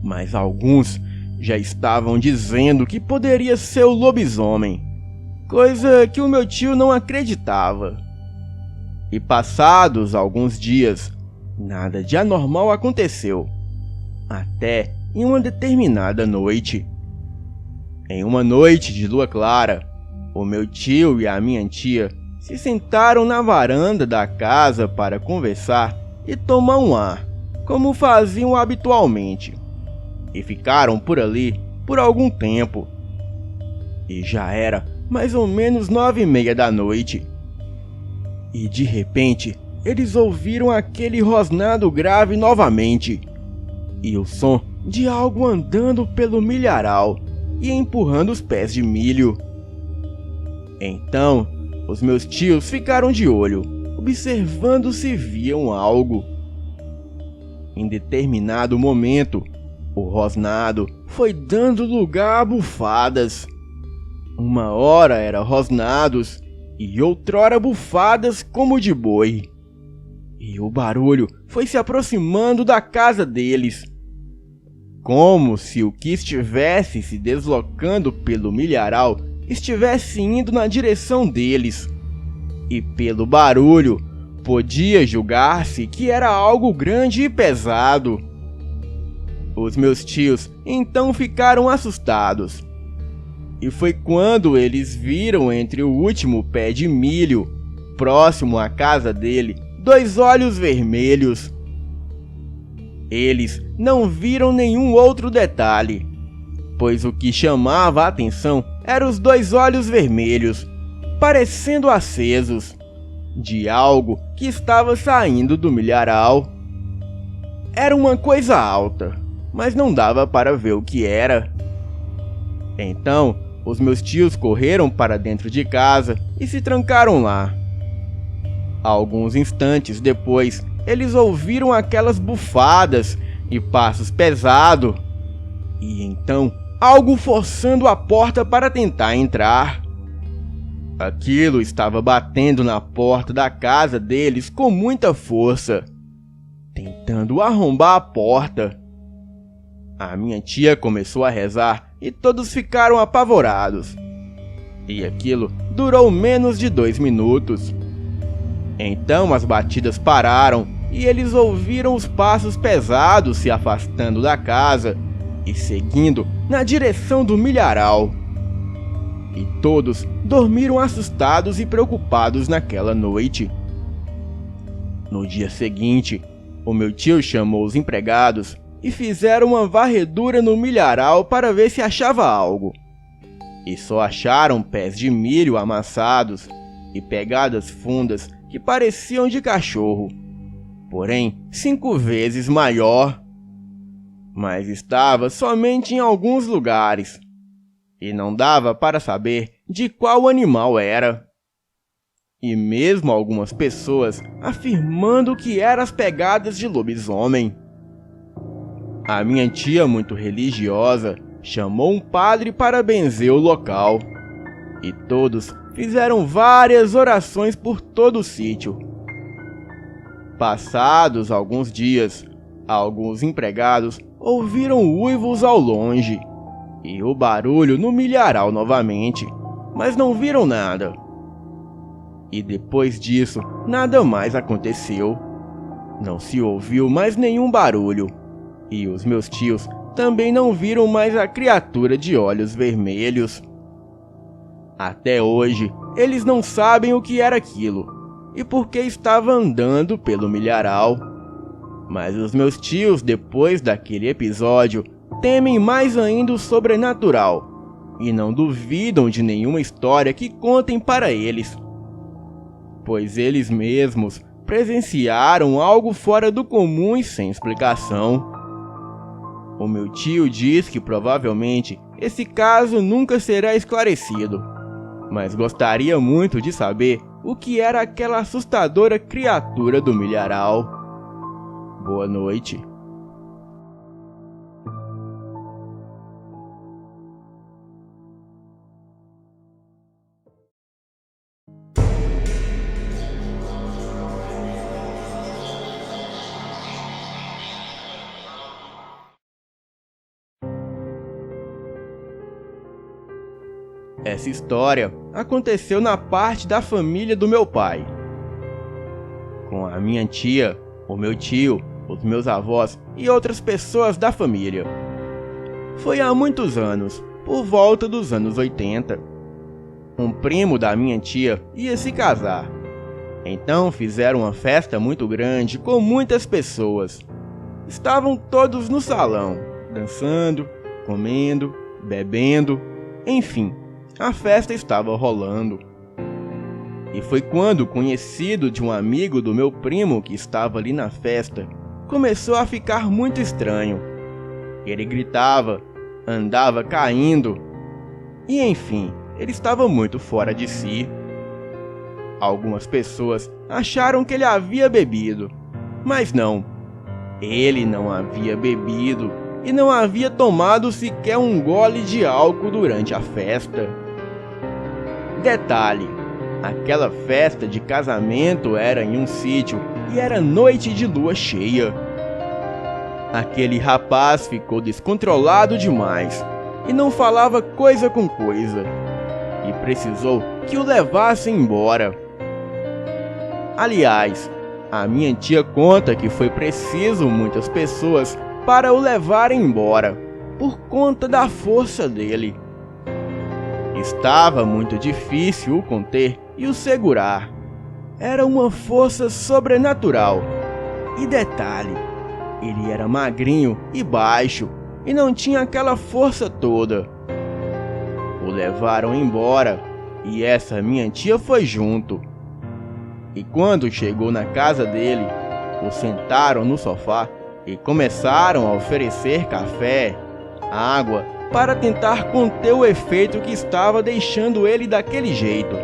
Mas alguns já estavam dizendo que poderia ser o lobisomem, coisa que o meu tio não acreditava. E passados alguns dias, nada de anormal aconteceu, até em uma determinada noite. Em uma noite de lua clara, o meu tio e a minha tia se sentaram na varanda da casa para conversar e tomar um ar, como faziam habitualmente, e ficaram por ali por algum tempo. E já era mais ou menos 9:30 da noite. E de repente, eles ouviram aquele rosnado grave novamente, e o som de algo andando pelo milharal e empurrando os pés de milho. Então, os meus tios ficaram de olho, observando se viam algo. Em determinado momento, o rosnado foi dando lugar a bufadas. Uma hora era rosnados e outrora bufadas como de boi. E o barulho foi se aproximando da casa deles, como se o que estivesse se deslocando pelo milharal estivesse indo na direção deles. E pelo barulho, podia julgar-se que era algo grande e pesado. Os meus tios então ficaram assustados. E foi quando eles viram entre o último pé de milho, próximo à casa dele, 2 olhos vermelhos. Eles não viram nenhum outro detalhe, pois o que chamava a atenção eram os 2 olhos vermelhos, parecendo acesos, de algo que estava saindo do milharal. Era uma coisa alta, mas não dava para ver o que era. Então, os meus tios correram para dentro de casa e se trancaram lá. Alguns instantes depois, eles ouviram aquelas bufadas e passos pesados, e então algo forçando a porta para tentar entrar. Aquilo estava batendo na porta da casa deles com muita força, tentando arrombar a porta. A minha tia começou a rezar e todos ficaram apavorados. E aquilo durou menos de 2 minutos. Então as batidas pararam e eles ouviram os passos pesados se afastando da casa e seguindo na direção do milharal. E todos dormiram assustados e preocupados naquela noite. No dia seguinte, o meu tio chamou os empregados e fizeram uma varredura no milharal para ver se achava algo. E só acharam pés de milho amassados e pegadas fundas que pareciam de cachorro, porém 5 vezes maior. Mas estava somente em alguns lugares, e não dava para saber de qual animal era. E mesmo algumas pessoas afirmando que eram as pegadas de lobisomem. A minha tia, muito religiosa, chamou um padre para benzer o local, e todos fizeram várias orações por todo o sítio. Passados alguns dias, alguns empregados ouviram uivos ao longe e o barulho no milharal novamente, mas não viram nada. E depois disso, nada mais aconteceu. Não se ouviu mais nenhum barulho, e os meus tios também não viram mais a criatura de olhos vermelhos. Até hoje, eles não sabem o que era aquilo e por que estava andando pelo milharal. Mas os meus tios, depois daquele episódio, temem mais ainda o sobrenatural e não duvidam de nenhuma história que contem para eles, pois eles mesmos presenciaram algo fora do comum e sem explicação. O meu tio diz que provavelmente esse caso nunca será esclarecido, mas gostaria muito de saber o que era aquela assustadora criatura do milharal. Boa noite. Essa história aconteceu na parte da família do meu pai, com a minha tia, o meu tio, os meus avós e outras pessoas da família. Foi há muitos anos, por volta dos anos 80. Um primo da minha tia ia se casar. Então fizeram uma festa muito grande com muitas pessoas. Estavam todos no salão, dançando, comendo, bebendo, enfim. A festa estava rolando. E foi quando o conhecido de um amigo do meu primo que estava ali na festa começou a ficar muito estranho. Ele gritava, andava caindo, e enfim, ele estava muito fora de si. Algumas pessoas acharam que ele havia bebido, mas não. Ele não havia bebido e não havia tomado sequer um gole de álcool durante a festa. Detalhe: aquela festa de casamento era em um sítio e era noite de lua cheia. Aquele rapaz ficou descontrolado demais e não falava coisa com coisa, e precisou que o levassem embora. Aliás, a minha tia conta que foi preciso muitas pessoas para o levarem embora, por conta da força dele. Estava muito difícil o conter e o segurar. Era uma força sobrenatural. E detalhe, ele era magrinho e baixo e não tinha aquela força toda. O levaram embora e essa minha tia foi junto. E quando chegou na casa dele, o sentaram no sofá e começaram a oferecer café, água, para tentar conter o efeito que estava deixando ele daquele jeito.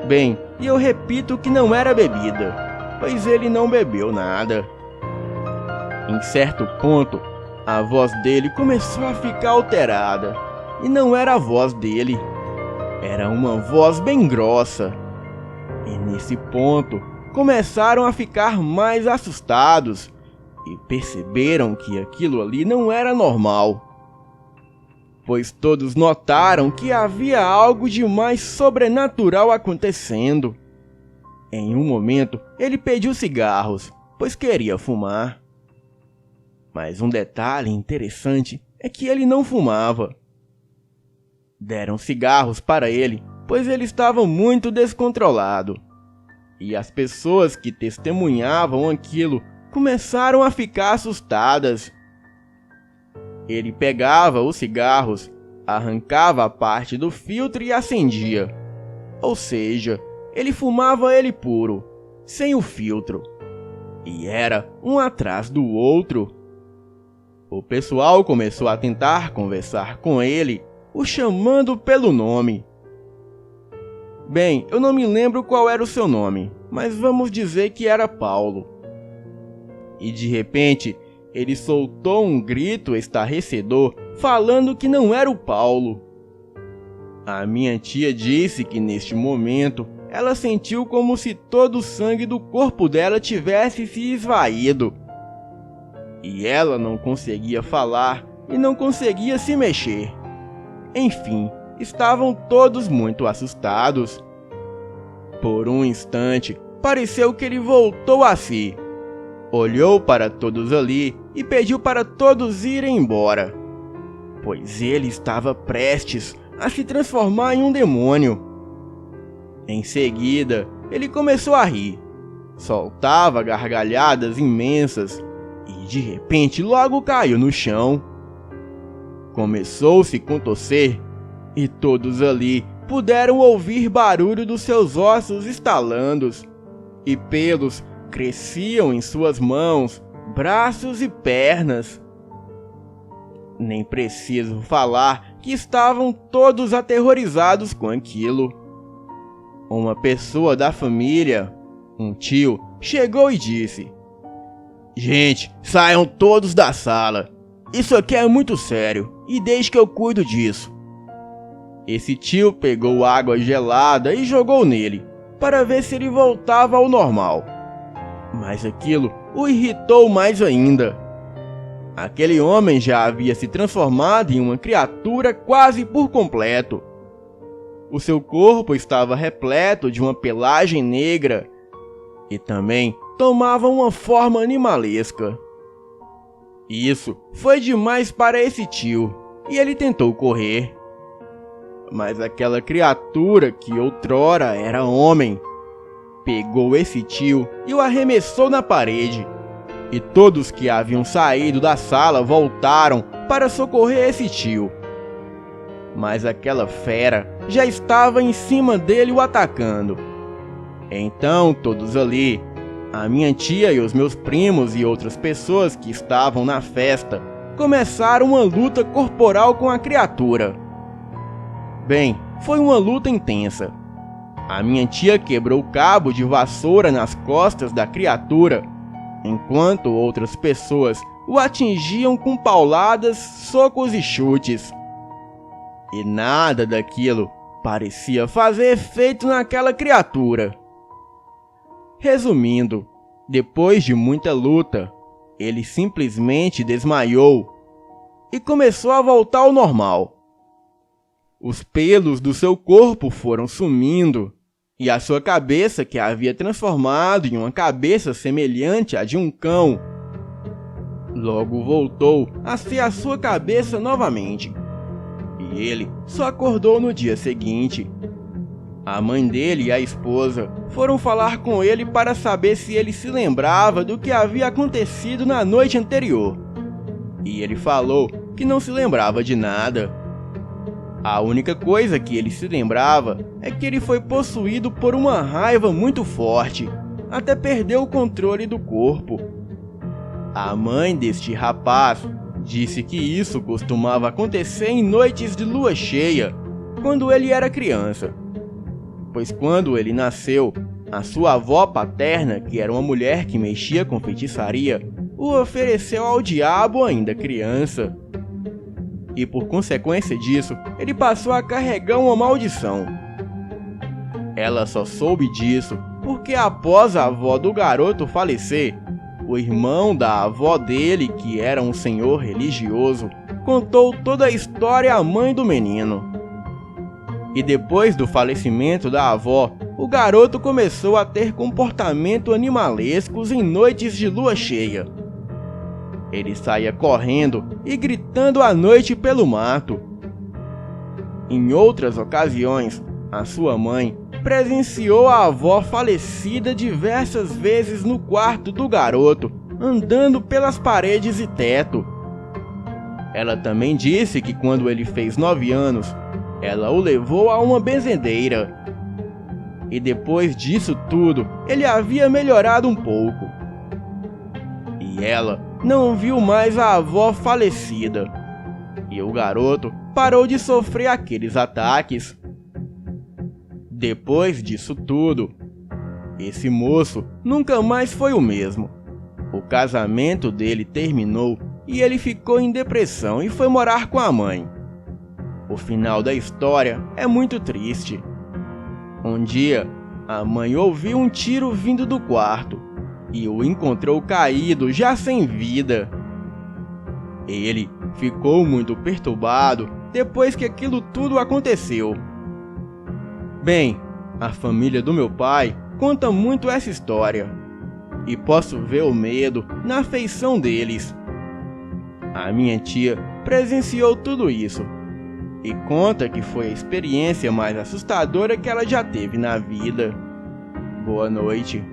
Bem, e eu repito que não era bebida, pois ele não bebeu nada. Em certo ponto, a voz dele começou a ficar alterada, e não era a voz dele, era uma voz bem grossa. E nesse ponto, começaram a ficar mais assustados e perceberam que aquilo ali não era normal, pois todos notaram que havia algo de mais sobrenatural acontecendo. Em um momento, ele pediu cigarros, pois queria fumar. Mas um detalhe interessante é que ele não fumava. Deram cigarros para ele, pois ele estava muito descontrolado. E as pessoas que testemunhavam aquilo começaram a ficar assustadas. Ele pegava os cigarros, arrancava a parte do filtro e acendia. Ou seja, ele fumava ele puro, sem o filtro. E era um atrás do outro. O pessoal começou a tentar conversar com ele, o chamando pelo nome. Bem, eu não me lembro qual era o seu nome, mas vamos dizer que era Paulo. E de repente, ele soltou um grito estarrecedor, falando que não era o Paulo. A minha tia disse que neste momento, ela sentiu como se todo o sangue do corpo dela tivesse se esvaído. E ela não conseguia falar e não conseguia se mexer. Enfim, estavam todos muito assustados. Por um instante, pareceu que ele voltou a si. Olhou para todos ali e pediu para todos irem embora, pois ele estava prestes a se transformar em um demônio. Em seguida, ele começou a rir, soltava gargalhadas imensas e de repente logo caiu no chão. Começou a se contorcer e todos ali puderam ouvir barulho dos seus ossos estalando e pelos cresciam em suas mãos, braços e pernas. Nem preciso falar que estavam todos aterrorizados com aquilo. Uma pessoa da família, um tio, chegou e disse: "Gente, saiam todos da sala. Isso aqui é muito sério e deixe que eu cuido disso." Esse tio pegou água gelada e jogou nele, para ver se ele voltava ao normal. Mas aquilo o irritou mais ainda. Aquele homem já havia se transformado em uma criatura quase por completo. O seu corpo estava repleto de uma pelagem negra e também tomava uma forma animalesca. Isso foi demais para esse tio e ele tentou correr. Mas aquela criatura que outrora era homem pegou esse tio e o arremessou na parede. E todos que haviam saído da sala voltaram para socorrer esse tio. Mas aquela fera já estava em cima dele o atacando. Então todos ali, a minha tia e os meus primos e outras pessoas que estavam na festa, começaram uma luta corporal com a criatura. Bem, foi uma luta intensa. A minha tia quebrou o cabo de vassoura nas costas da criatura enquanto outras pessoas o atingiam com pauladas, socos e chutes. E nada daquilo parecia fazer efeito naquela criatura. Resumindo, depois de muita luta, ele simplesmente desmaiou e começou a voltar ao normal. Os pelos do seu corpo foram sumindo e a sua cabeça, que havia transformado em uma cabeça semelhante à de um cão, logo voltou a ser a sua cabeça novamente. E ele só acordou no dia seguinte. A mãe dele e a esposa foram falar com ele para saber se ele se lembrava do que havia acontecido na noite anterior. E ele falou que não se lembrava de nada. A única coisa que ele se lembrava é que ele foi possuído por uma raiva muito forte, até perder o controle do corpo. A mãe deste rapaz disse que isso costumava acontecer em noites de lua cheia, quando ele era criança. Pois quando ele nasceu, a sua avó paterna, que era uma mulher que mexia com feitiçaria, o ofereceu ao diabo ainda criança. E por consequência disso, ele passou a carregar uma maldição. Ela só soube disso porque após a avó do garoto falecer, o irmão da avó dele, que era um senhor religioso, contou toda a história à mãe do menino. E depois do falecimento da avó, o garoto começou a ter comportamentos animalescos em noites de lua cheia. Ele saía correndo e gritando à noite pelo mato. Em outras ocasiões, a sua mãe presenciou a avó falecida diversas vezes no quarto do garoto, andando pelas paredes e teto. Ela também disse que quando ele fez 9 anos, ela o levou a uma benzedeira. E depois disso tudo, ele havia melhorado um pouco. E ela não viu mais a avó falecida. E o garoto parou de sofrer aqueles ataques. Depois disso tudo, esse moço nunca mais foi o mesmo. O casamento dele terminou e ele ficou em depressão e foi morar com a mãe. O final da história é muito triste. Um dia, a mãe ouviu um tiro vindo do quarto e o encontrou caído, já sem vida. Ele ficou muito perturbado depois que aquilo tudo aconteceu. Bem, a família do meu pai conta muito essa história, e posso ver o medo na feição deles. A minha tia presenciou tudo isso, e conta que foi a experiência mais assustadora que ela já teve na vida. Boa noite.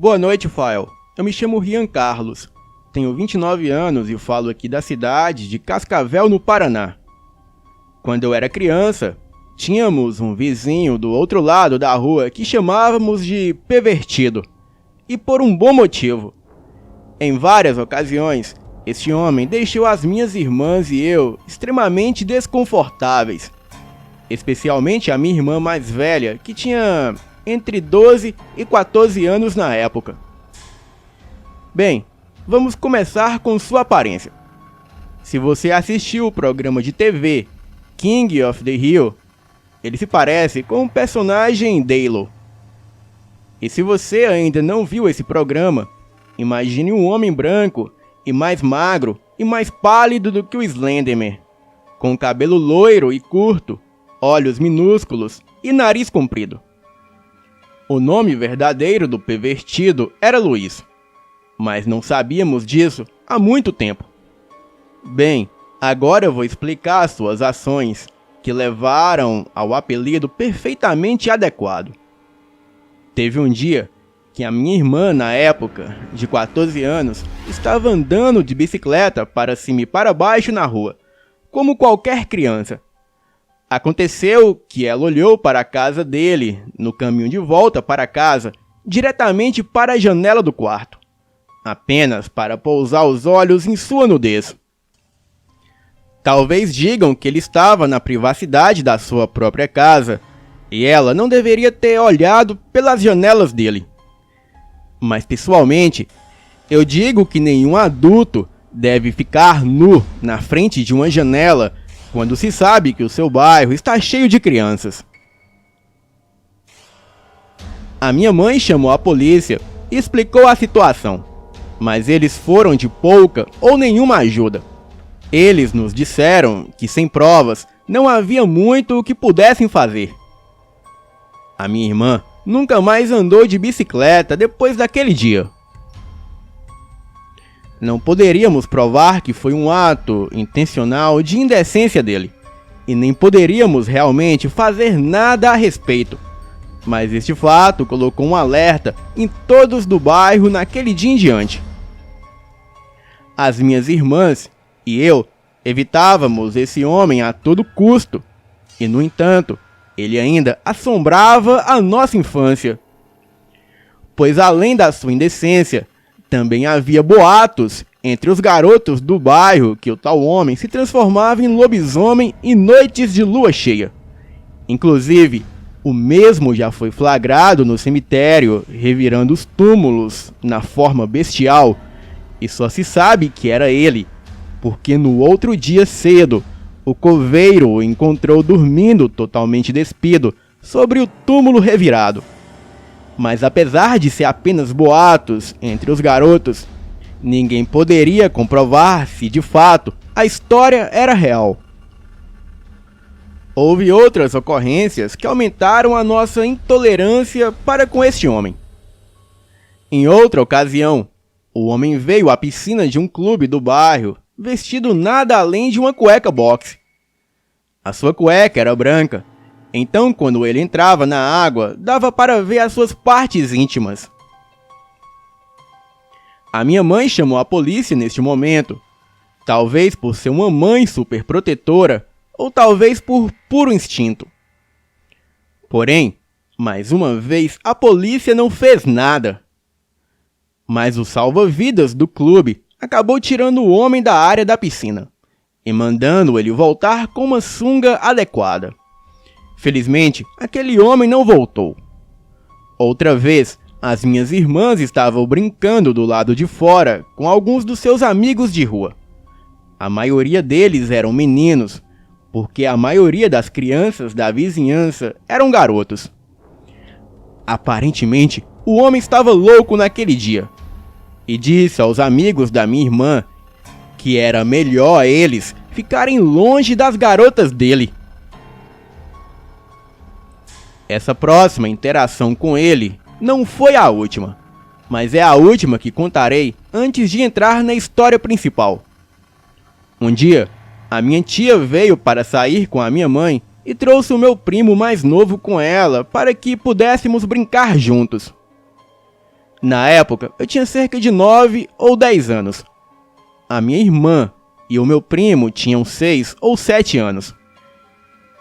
Boa noite, Fael. Eu me chamo Rian Carlos. Tenho 29 anos e falo aqui da cidade de Cascavel, no Paraná. Quando eu era criança, tínhamos um vizinho do outro lado da rua que chamávamos de pervertido. E por um bom motivo. Em várias ocasiões, este homem deixou as minhas irmãs e eu extremamente desconfortáveis. Especialmente a minha irmã mais velha, que tinha entre 12 e 14 anos na época. Bem, vamos começar com sua aparência. Se você assistiu o programa de TV King of the Hill, ele se parece com o personagem Dalo. E se você ainda não viu esse programa, imagine um homem branco e mais magro e mais pálido do que o Slenderman, com cabelo loiro e curto, olhos minúsculos e nariz comprido. O nome verdadeiro do pervertido era Luiz, mas não sabíamos disso há muito tempo. Bem, agora eu vou explicar suas ações que levaram ao apelido perfeitamente adequado. Teve um dia que a minha irmã, na época, de 14 anos, estava andando de bicicleta para cima e para baixo na rua, como qualquer criança. Aconteceu que ela olhou para a casa dele, no caminho de volta para casa, diretamente para a janela do quarto, apenas para pousar os olhos em sua nudez. Talvez digam que ele estava na privacidade da sua própria casa, e ela não deveria ter olhado pelas janelas dele. Mas pessoalmente, eu digo que nenhum adulto deve ficar nu na frente de uma janela quando se sabe que o seu bairro está cheio de crianças. A minha mãe chamou a polícia e explicou a situação, mas eles foram de pouca ou nenhuma ajuda. Eles nos disseram que sem provas não havia muito o que pudessem fazer. A minha irmã nunca mais andou de bicicleta depois daquele dia. Não poderíamos provar que foi um ato intencional de indecência dele, e nem poderíamos realmente fazer nada a respeito. Mas este fato colocou um alerta em todos do bairro naquele dia em diante. As minhas irmãs e eu evitávamos esse homem a todo custo, e no entanto, ele ainda assombrava a nossa infância. Pois além da sua indecência, também havia boatos entre os garotos do bairro que o tal homem se transformava em lobisomem em noites de lua cheia. Inclusive, o mesmo já foi flagrado no cemitério, revirando os túmulos na forma bestial, e só se sabe que era ele, porque no outro dia cedo, o coveiro o encontrou dormindo totalmente despido sobre o túmulo revirado. Mas apesar de ser apenas boatos entre os garotos, ninguém poderia comprovar se de fato a história era real. Houve outras ocorrências que aumentaram a nossa intolerância para com este homem. Em outra ocasião, o homem veio à piscina de um clube do bairro vestido nada além de uma cueca boxe. A sua cueca era branca, então quando ele entrava na água, dava para ver as suas partes íntimas. A minha mãe chamou a polícia neste momento, talvez por ser uma mãe superprotetora, ou talvez por puro instinto. Porém, mais uma vez, a polícia não fez nada. Mas o salva-vidas do clube acabou tirando o homem da área da piscina e mandando ele voltar com uma sunga adequada. Felizmente, aquele homem não voltou. Outra vez, as minhas irmãs estavam brincando do lado de fora com alguns dos seus amigos de rua. A maioria deles eram meninos, porque a maioria das crianças da vizinhança eram garotos. Aparentemente, o homem estava louco naquele dia e disse aos amigos da minha irmã que era melhor eles ficarem longe das garotas dele. Essa próxima interação com ele não foi a última, mas é a última que contarei antes de entrar na história principal. Um dia, a minha tia veio para sair com a minha mãe e trouxe o meu primo mais novo com ela para que pudéssemos brincar juntos. Na época, eu tinha cerca de 9 ou 10 anos. A minha irmã e o meu primo tinham 6 ou 7 anos.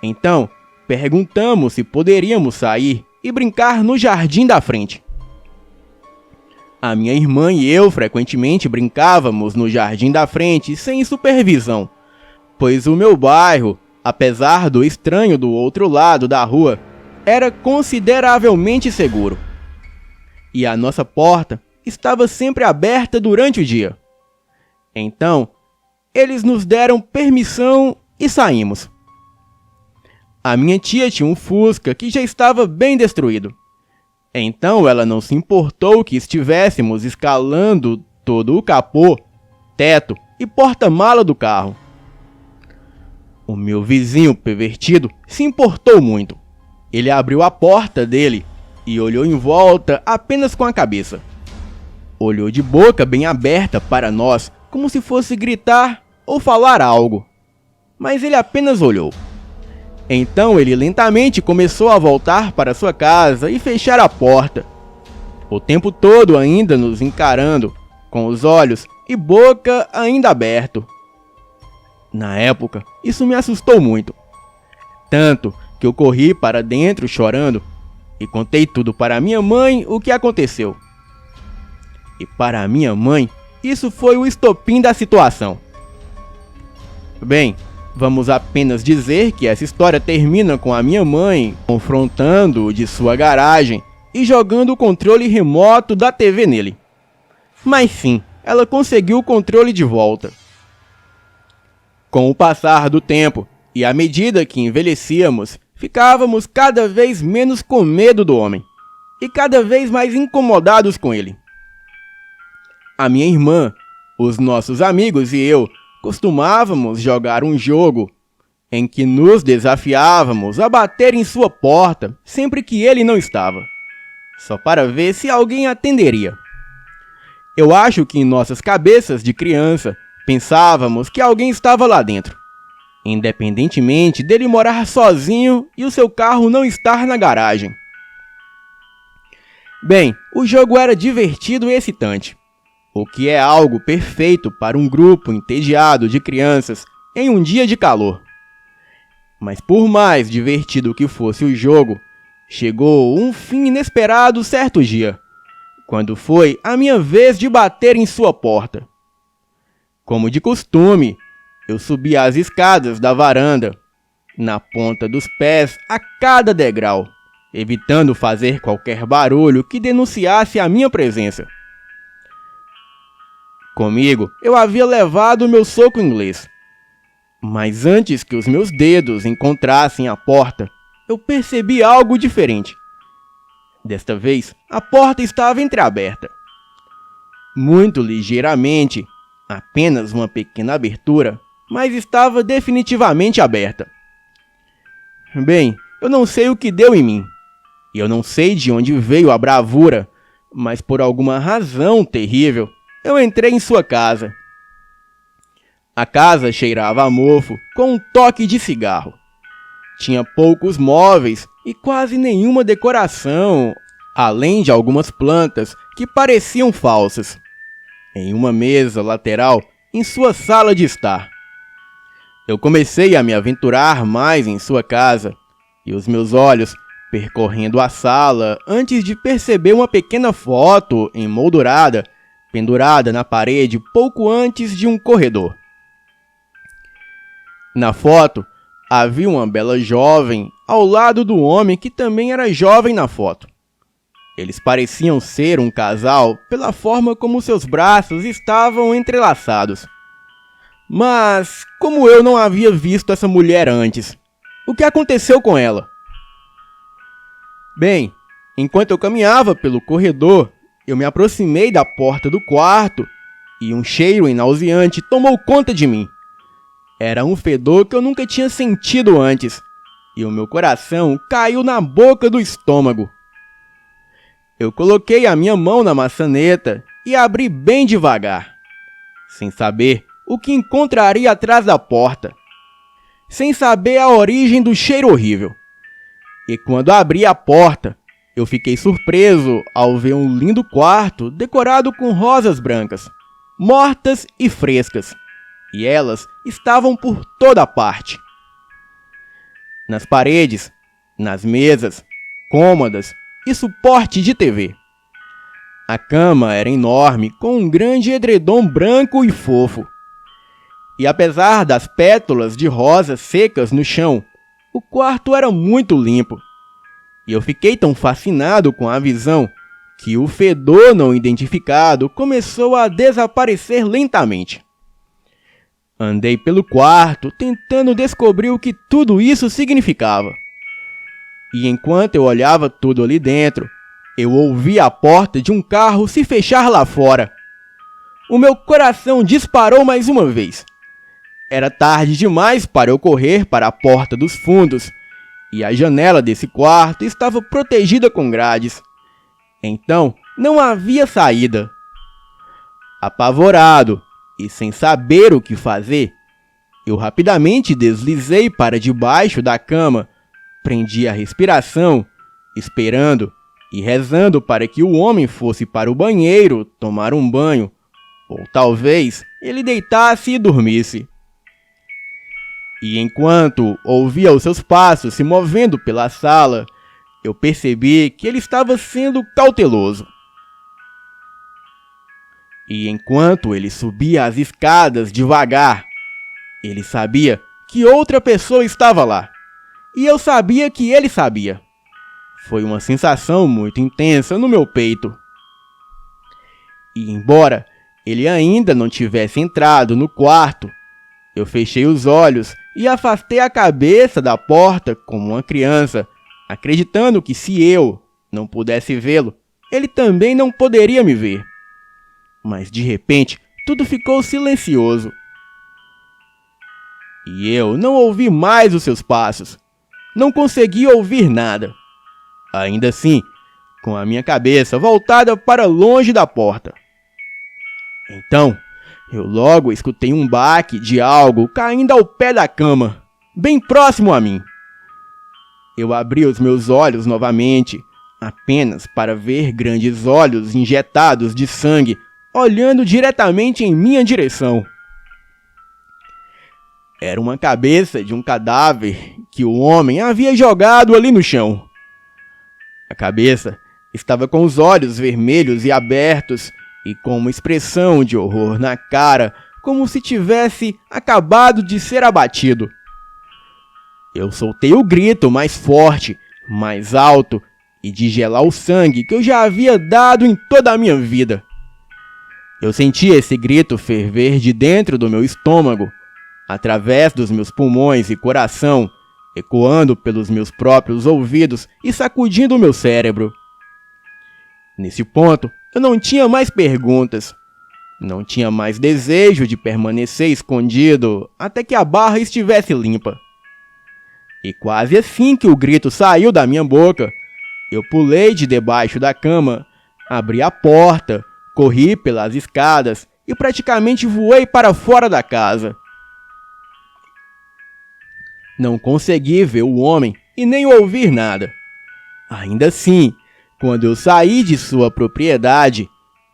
Então, perguntamos se poderíamos sair e brincar no jardim da frente. A minha irmã e eu frequentemente brincávamos no jardim da frente sem supervisão, pois o meu bairro, apesar do estranho do outro lado da rua, era consideravelmente seguro. E a nossa porta estava sempre aberta durante o dia. Então, eles nos deram permissão e saímos. A minha tia tinha um Fusca que já estava bem destruído. Então ela não se importou que estivéssemos escalando todo o capô, teto e porta-mala do carro. O meu vizinho pervertido se importou muito. Ele abriu a porta dele e olhou em volta apenas com a cabeça. Olhou de boca bem aberta para nós, como se fosse gritar ou falar algo. Mas ele apenas olhou. Então ele lentamente começou a voltar para sua casa e fechar a porta. O tempo todo ainda nos encarando, com os olhos e boca ainda aberto. Na época, isso me assustou muito. Tanto que eu corri para dentro chorando e contei tudo para minha mãe o que aconteceu. E para minha mãe, isso foi o estopim da situação. Bem, vamos apenas dizer que essa história termina com a minha mãe confrontando-o de sua garagem e jogando o controle remoto da TV nele. Mas sim, ela conseguiu o controle de volta. Com o passar do tempo e à medida que envelhecíamos, ficávamos cada vez menos com medo do homem e cada vez mais incomodados com ele. A minha irmã, os nossos amigos e eu costumávamos jogar um jogo em que nos desafiávamos a bater em sua porta sempre que ele não estava, só para ver se alguém atenderia. Eu acho que em nossas cabeças de criança pensávamos que alguém estava lá dentro, independentemente dele morar sozinho e o seu carro não estar na garagem. Bem, o jogo era divertido e excitante, o que é algo perfeito para um grupo entediado de crianças em um dia de calor. Mas por mais divertido que fosse o jogo, chegou um fim inesperado certo dia, quando foi a minha vez de bater em sua porta. Como de costume, eu subi as escadas da varanda, na ponta dos pés a cada degrau, evitando fazer qualquer barulho que denunciasse a minha presença. Comigo, eu havia levado meu soco inglês. Mas antes que os meus dedos encontrassem a porta, eu percebi algo diferente. Desta vez, a porta estava entreaberta. Muito ligeiramente, apenas uma pequena abertura, mas estava definitivamente aberta. Bem, eu não sei o que deu em mim. E eu não sei de onde veio a bravura, mas por alguma razão terrível, eu entrei em sua casa. A casa cheirava a mofo com um toque de cigarro. Tinha poucos móveis e quase nenhuma decoração, além de algumas plantas que pareciam falsas, em uma mesa lateral em sua sala de estar. Eu comecei a me aventurar mais em sua casa, e os meus olhos percorrendo a sala antes de perceber uma pequena foto emoldurada pendurada na parede pouco antes de um corredor. Na foto, havia uma bela jovem ao lado do homem que também era jovem na foto. Eles pareciam ser um casal pela forma como seus braços estavam entrelaçados. Mas, como eu não havia visto essa mulher antes, o que aconteceu com ela? Bem, enquanto eu caminhava pelo corredor, eu me aproximei da porta do quarto e um cheiro nauseante tomou conta de mim. Era um fedor que eu nunca tinha sentido antes, e o meu coração caiu na boca do estômago. Eu coloquei a minha mão na maçaneta e abri bem devagar, sem saber o que encontraria atrás da porta, sem saber a origem do cheiro horrível. E quando abri a porta, eu fiquei surpreso ao ver um lindo quarto decorado com rosas brancas, mortas e frescas, e elas estavam por toda parte. nas paredes, nas mesas, cômodas e suporte de TV. A cama era enorme, com um grande edredom branco e fofo. E apesar das pétalas de rosas secas no chão, o quarto era muito limpo. E eu fiquei tão fascinado com a visão que o fedor não identificado começou a desaparecer lentamente. Andei pelo quarto tentando descobrir o que tudo isso significava. E enquanto eu olhava tudo ali dentro, eu ouvi a porta de um carro se fechar lá fora. O meu coração disparou mais uma vez. Era tarde demais para eu correr para a porta dos fundos, e a janela desse quarto estava protegida com grades. Então, não havia saída. Apavorado e sem saber o que fazer, eu rapidamente deslizei para debaixo da cama, prendi a respiração, esperando e rezando para que o homem fosse para o banheiro tomar um banho, ou talvez ele deitasse e dormisse. E enquanto ouvia os seus passos se movendo pela sala, eu percebi que ele estava sendo cauteloso. E enquanto ele subia as escadas devagar, ele sabia que outra pessoa estava lá. E eu sabia que ele sabia. Foi uma sensação muito intensa no meu peito. E embora ele ainda não tivesse entrado no quarto, eu fechei os olhos e afastei a cabeça da porta como uma criança, acreditando que se eu não pudesse vê-lo, ele também não poderia me ver. Mas de repente, tudo ficou silencioso. E eu não ouvi mais os seus passos. Não consegui ouvir nada. Ainda assim, com a minha cabeça voltada para longe da porta. Então, eu logo escutei um baque de algo caindo ao pé da cama, bem próximo a mim. Eu abri os meus olhos novamente, apenas para ver grandes olhos injetados de sangue, olhando diretamente em minha direção. Era uma cabeça de um cadáver que o homem havia jogado ali no chão. A cabeça estava com os olhos vermelhos e abertos e com uma expressão de horror na cara, como se tivesse acabado de ser abatido. Eu soltei o grito mais forte, mais alto e de gelar o sangue que eu já havia dado em toda a minha vida. Eu senti esse grito ferver de dentro do meu estômago, através dos meus pulmões e coração, ecoando pelos meus próprios ouvidos e sacudindo o meu cérebro. Nesse ponto, eu não tinha mais perguntas. Não tinha mais desejo de permanecer escondido até que a barra estivesse limpa. E quase assim que o grito saiu da minha boca, eu pulei de debaixo da cama, abri a porta, corri pelas escadas e praticamente voei para fora da casa. Não consegui ver o homem e nem ouvir nada. Ainda assim, quando eu saí de sua propriedade,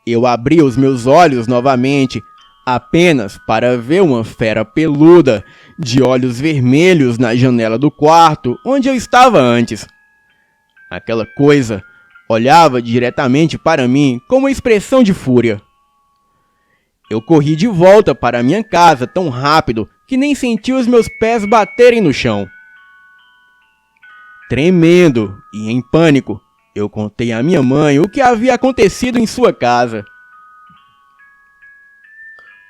eu abri os meus olhos novamente, apenas para ver uma fera peluda, de olhos vermelhos na janela do quarto onde eu estava antes. Aquela coisa olhava diretamente para mim com uma expressão de fúria. Eu corri de volta para minha casa tão rápido que nem senti os meus pés baterem no chão. Tremendo e em pânico, eu contei à minha mãe o que havia acontecido em sua casa.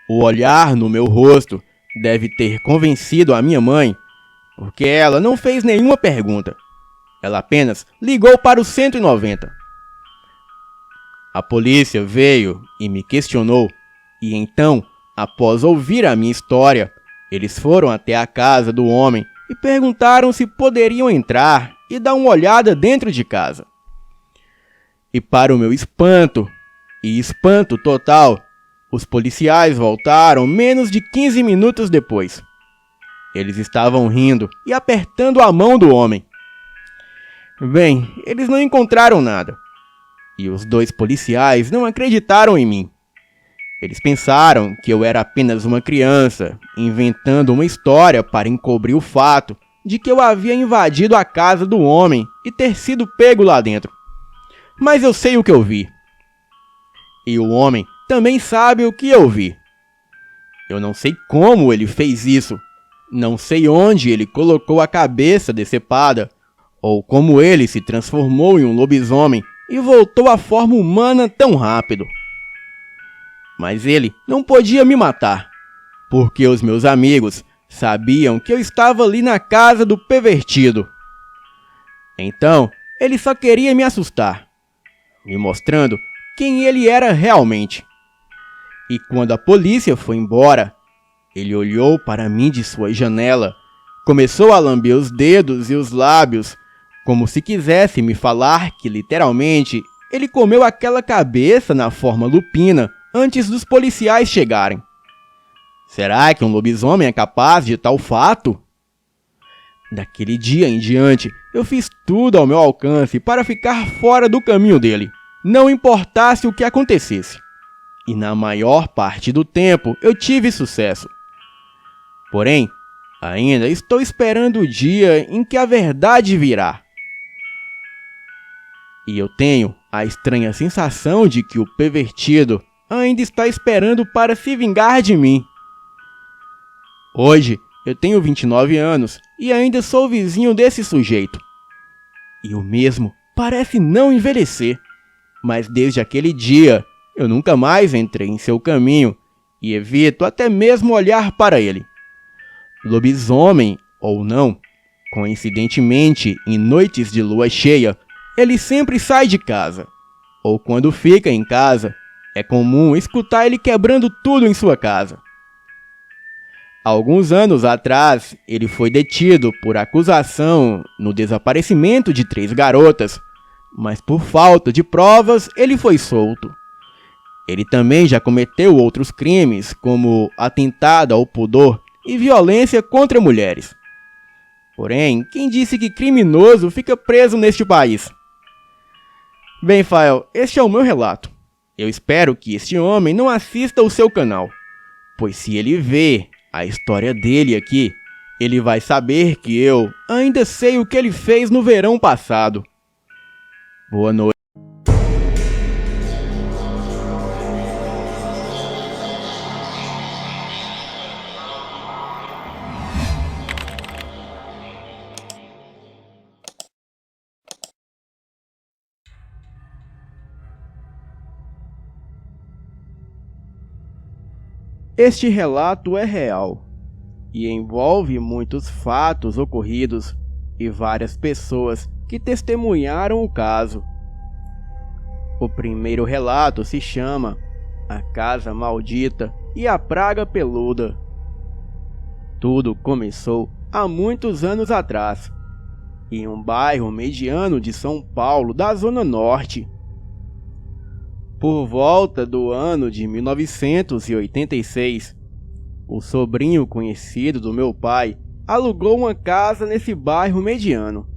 O olhar no meu rosto deve ter convencido a minha mãe, porque ela não fez nenhuma pergunta. Ela apenas ligou para o 190. A polícia veio e me questionou, e então, após ouvir a minha história, eles foram até a casa do homem e perguntaram se poderiam entrar e dar uma olhada dentro de casa. E para o meu espanto, e espanto total, os policiais voltaram menos de 15 minutos depois. Eles estavam rindo e apertando a mão do homem. Bem, eles não encontraram nada. E os dois policiais não acreditaram em mim. Eles pensaram que eu era apenas uma criança, inventando uma história para encobrir o fato de que eu havia invadido a casa do homem e ter sido pego lá dentro. Mas eu sei o que eu vi. E o homem também sabe o que eu vi. Eu não sei como ele fez isso. Não sei onde ele colocou a cabeça decepada, ou como ele se transformou em um lobisomem e voltou à forma humana tão rápido. Mas ele não podia me matar, porque os meus amigos sabiam que eu estava ali na casa do pervertido. Então, ele só queria me assustar, me mostrando quem ele era realmente. E quando a polícia foi embora, ele olhou para mim de sua janela, começou a lamber os dedos e os lábios, como se quisesse me falar que, literalmente, ele comeu aquela cabeça na forma lupina antes dos policiais chegarem. Será que um lobisomem é capaz de tal fato? Daquele dia em diante, eu fiz tudo ao meu alcance para ficar fora do caminho dele, não importasse o que acontecesse. E na maior parte do tempo eu tive sucesso. Porém, ainda estou esperando o dia em que a verdade virá. E eu tenho a estranha sensação de que o pervertido ainda está esperando para se vingar de mim. Hoje eu tenho 29 anos e ainda sou vizinho desse sujeito. E o mesmo parece não envelhecer, mas desde aquele dia eu nunca mais entrei em seu caminho e evito até mesmo olhar para ele. Lobisomem ou não, coincidentemente, em noites de lua cheia, ele sempre sai de casa. Ou quando fica em casa, é comum escutar ele quebrando tudo em sua casa. Alguns anos atrás, ele foi detido por acusação no desaparecimento de 3 garotas, mas por falta de provas, ele foi solto. Ele também já cometeu outros crimes, como atentado ao pudor e violência contra mulheres. Porém, quem disse que criminoso fica preso neste país? Bem, Fael, este é o meu relato. Eu espero que este homem não assista o seu canal, pois se ele vê a história dele aqui, ele vai saber que eu ainda sei o que ele fez no verão passado. Boa noite. Este relato é real e envolve muitos fatos ocorridos e várias pessoas que testemunharam o caso. O primeiro relato se chama A Casa Maldita e a Praga Peluda. Tudo começou há muitos anos atrás, em um bairro mediano de São Paulo, da Zona Norte. Por volta do ano de 1986, o sobrinho conhecido do meu pai alugou uma casa nesse bairro mediano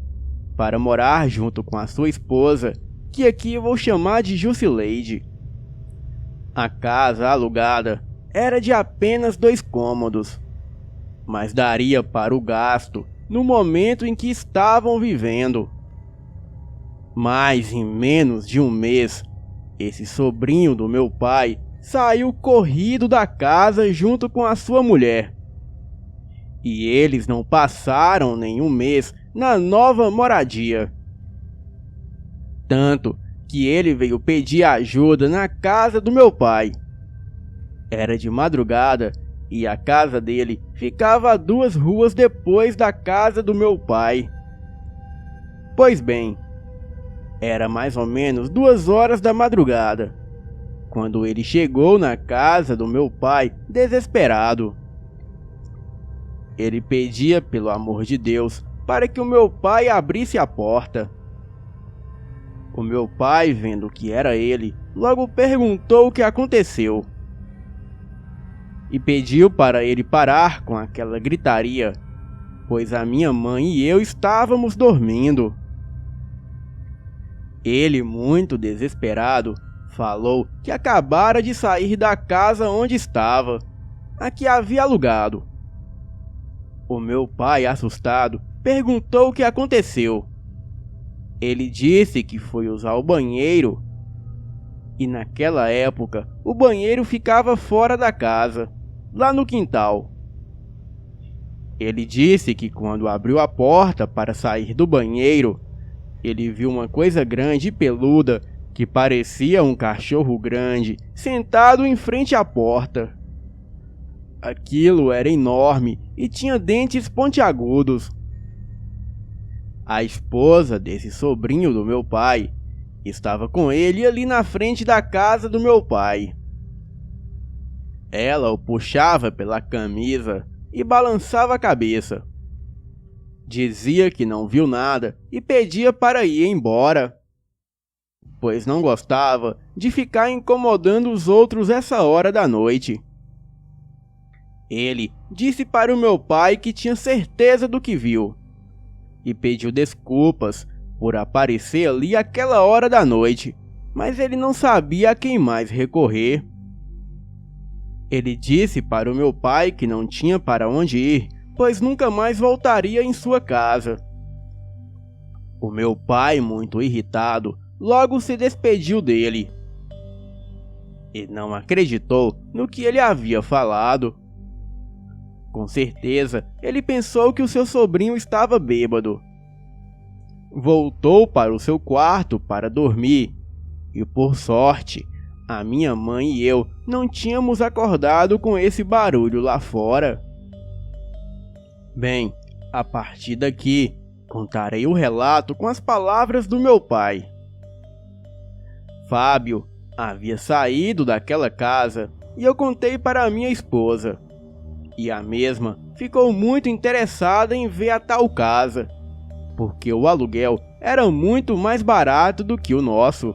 para morar junto com a sua esposa, que aqui vou chamar de Jusileide. A casa alugada era de apenas 2 cômodos, mas daria para o gasto no momento em que estavam vivendo. Mas em menos de um mês, esse sobrinho do meu pai saiu corrido da casa junto com a sua mulher. E eles não passaram nenhum mês na nova moradia. Tanto que ele veio pedir ajuda na casa do meu pai. Era de madrugada e a casa dele ficava a 2 ruas depois da casa do meu pai. Pois bem, era mais ou menos 2 horas da madrugada, quando ele chegou na casa do meu pai desesperado. Ele pedia pelo amor de Deus para que o meu pai abrisse a porta. O meu pai, vendo que era ele, logo perguntou o que aconteceu e pediu para ele parar com aquela gritaria, pois a minha mãe e eu estávamos dormindo. Ele, muito desesperado, falou que acabara de sair da casa onde estava, a que havia alugado. O meu pai, assustado, perguntou o que aconteceu. Ele disse que foi usar o banheiro, e naquela época o banheiro ficava fora da casa, lá no quintal. Ele disse que quando abriu a porta para sair do banheiro, ele viu uma coisa grande e peluda que parecia um cachorro grande sentado em frente à porta. Aquilo era enorme e tinha dentes pontiagudos. A esposa desse sobrinho do meu pai estava com ele ali na frente da casa do meu pai. Ela o puxava pela camisa e balançava a cabeça. Dizia que não viu nada e pedia para ir embora, pois não gostava de ficar incomodando os outros essa hora da noite. Ele disse para o meu pai que tinha certeza do que viu e pediu desculpas por aparecer ali àquela hora da noite, mas ele não sabia a quem mais recorrer. Ele disse para o meu pai que não tinha para onde ir, pois nunca mais voltaria em sua casa. O meu pai, muito irritado, logo se despediu dele e não acreditou no que ele havia falado. Com certeza, ele pensou que o seu sobrinho estava bêbado. Voltou para o seu quarto para dormir e, por sorte, a minha mãe e eu não tínhamos acordado com esse barulho lá fora. Bem, a partir daqui, contarei o relato com as palavras do meu pai. Fábio havia saído daquela casa e eu contei para a minha esposa. E a mesma ficou muito interessada em ver a tal casa, porque o aluguel era muito mais barato do que o nosso.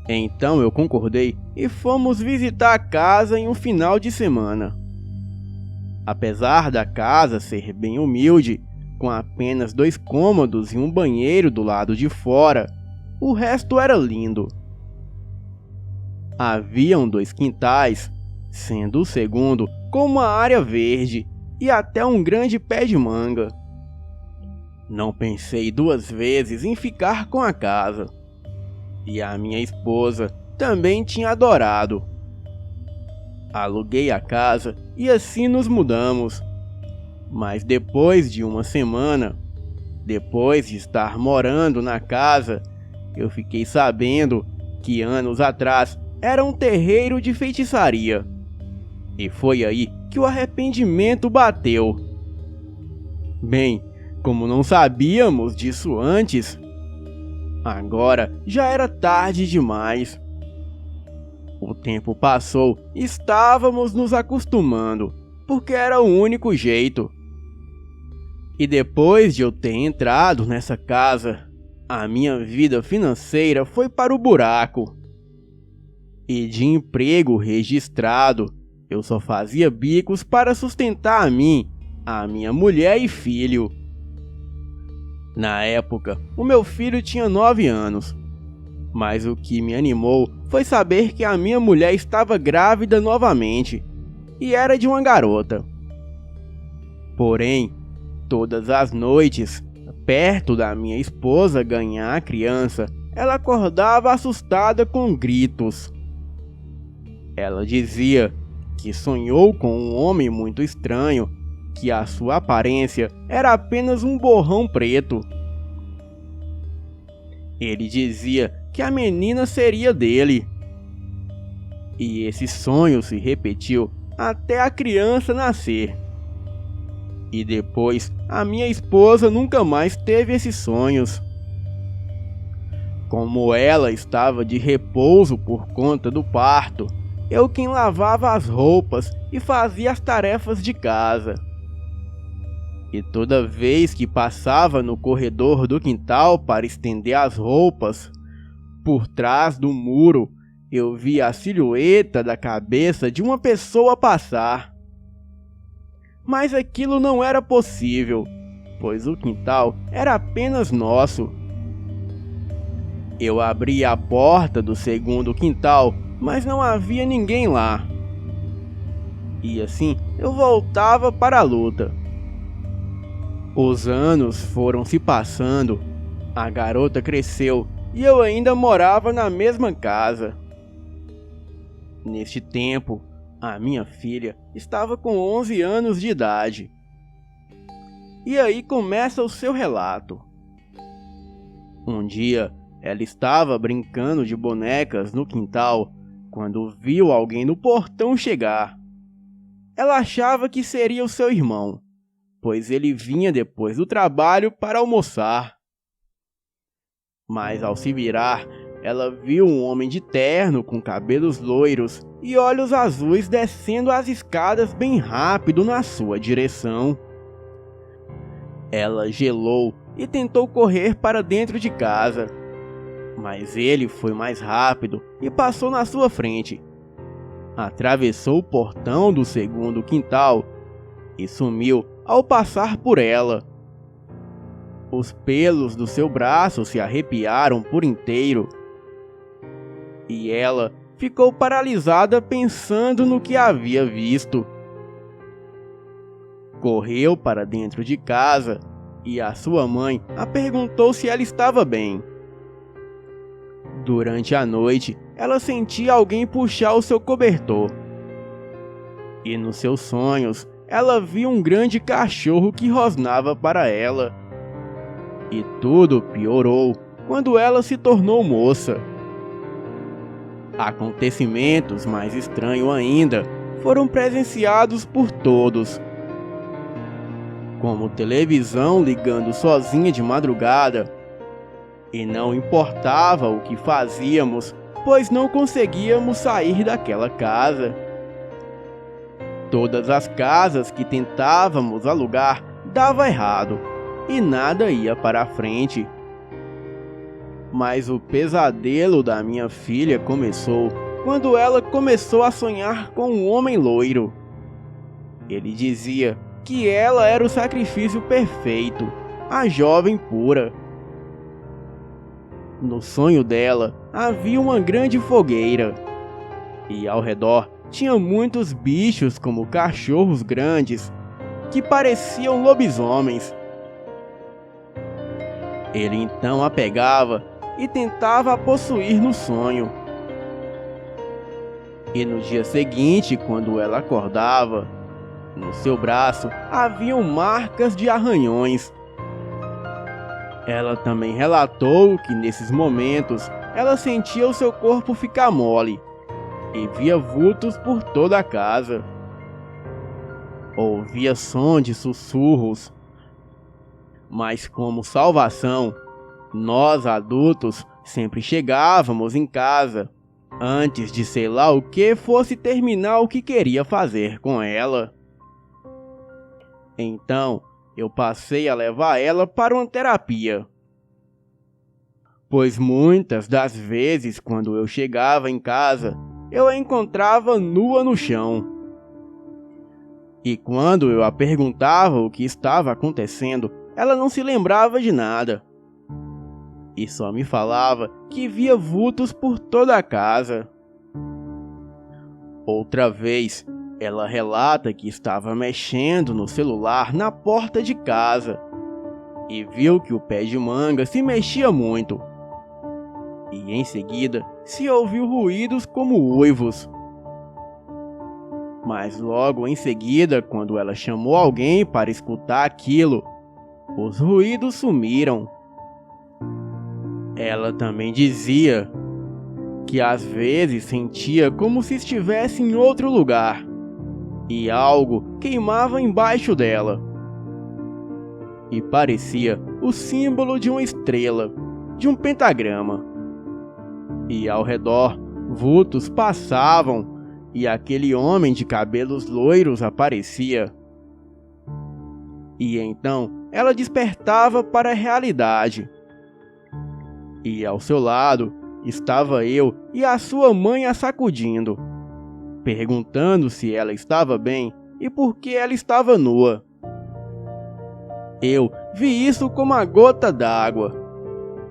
Então eu concordei e fomos visitar a casa em um final de semana. Apesar da casa ser bem humilde, com apenas 2 cômodos e um banheiro do lado de fora, o resto era lindo. Haviam 2 quintais, sendo o segundo com uma área verde e até um grande pé de manga. Não pensei 2 vezes em ficar com a casa. E a minha esposa também tinha adorado. Aluguei a casa e assim nos mudamos. Mas depois de uma semana, depois de estar morando na casa, eu fiquei sabendo que anos atrás era um terreiro de feitiçaria. E foi aí que o arrependimento bateu. Bem, como não sabíamos disso antes, agora já era tarde demais. O tempo passou e estávamos nos acostumando, porque era o único jeito. E depois de eu ter entrado nessa casa, a minha vida financeira foi para o buraco. E de emprego registrado, eu só fazia bicos para sustentar a mim, a minha mulher e filho. Na época, o meu filho tinha 9 anos. Mas o que me animou foi saber que a minha mulher estava grávida novamente, e era de uma garota. Porém, todas as noites, perto da minha esposa ganhar a criança, ela acordava assustada com gritos. Ela dizia que sonhou com um homem muito estranho, que a sua aparência era apenas um borrão preto. Ele dizia que a menina seria dele. E esse sonho se repetiu até a criança nascer. E depois, a minha esposa nunca mais teve esses sonhos. Como ela estava de repouso por conta do parto, eu quem lavava as roupas e fazia as tarefas de casa. E toda vez que passava no corredor do quintal para estender as roupas, por trás do muro, eu via a silhueta da cabeça de uma pessoa passar. Mas aquilo não era possível, pois o quintal era apenas nosso. Eu abri a porta do segundo quintal, mas não havia ninguém lá. E assim eu voltava para a luta. Os anos foram se passando, a garota cresceu e eu ainda morava na mesma casa. Neste tempo, a minha filha estava com 11 anos de idade. E aí começa o seu relato. Um dia, ela estava brincando de bonecas no quintal quando viu alguém no portão chegar. Ela achava que seria o seu irmão, pois ele vinha depois do trabalho para almoçar. Mas ao se virar, ela viu um homem de terno com cabelos loiros e olhos azuis descendo as escadas bem rápido na sua direção. Ela gelou e tentou correr para dentro de casa, mas ele foi mais rápido e passou na sua frente. Atravessou o portão do segundo quintal e sumiu ao passar por ela. Os pelos do seu braço se arrepiaram por inteiro e ela ficou paralisada pensando no que havia visto. Correu para dentro de casa e a sua mãe a perguntou se ela estava bem. Durante a noite, ela sentia alguém puxar o seu cobertor. E nos seus sonhos, ela viu um grande cachorro que rosnava para ela. E tudo piorou quando ela se tornou moça. Acontecimentos mais estranhos ainda foram presenciados por todos, como televisão ligando sozinha de madrugada, e não importava o que fazíamos, pois não conseguíamos sair daquela casa. Todas as casas que tentávamos alugar dava errado e nada ia para frente. Mas o pesadelo da minha filha começou quando ela começou a sonhar com um homem loiro. Ele dizia que ela era o sacrifício perfeito, a jovem pura. No sonho dela havia uma grande fogueira, e ao redor tinha muitos bichos como cachorros grandes, que pareciam lobisomens. Ele então a pegava e tentava a possuir no sonho. E no dia seguinte, quando ela acordava, no seu braço haviam marcas de arranhões. Ela também relatou que nesses momentos ela sentia o seu corpo ficar mole e via vultos por toda a casa. Ouvia som de sussurros. Mas como salvação, nós adultos sempre chegávamos em casa antes de sei lá o que fosse terminar o que queria fazer com ela. Então, eu passei a levar ela para uma terapia. Pois muitas das vezes, quando eu chegava em casa, eu a encontrava nua no chão. E quando eu a perguntava o que estava acontecendo, ela não se lembrava de nada. E só me falava que via vultos por toda a casa. Outra vez, ela relata que estava mexendo no celular na porta de casa e viu que o pé de manga se mexia muito. E em seguida se ouviu ruídos como uivos. Mas logo em seguida, quando ela chamou alguém para escutar aquilo, os ruídos sumiram. Ela também dizia que às vezes sentia como se estivesse em outro lugar e algo queimava embaixo dela. E parecia o símbolo de uma estrela, de um pentagrama. E ao redor, vultos passavam e aquele homem de cabelos loiros aparecia. E então ela despertava para a realidade. E ao seu lado estava eu e a sua mãe a sacudindo, perguntando se ela estava bem e por que ela estava nua. Eu vi isso como a gota d'água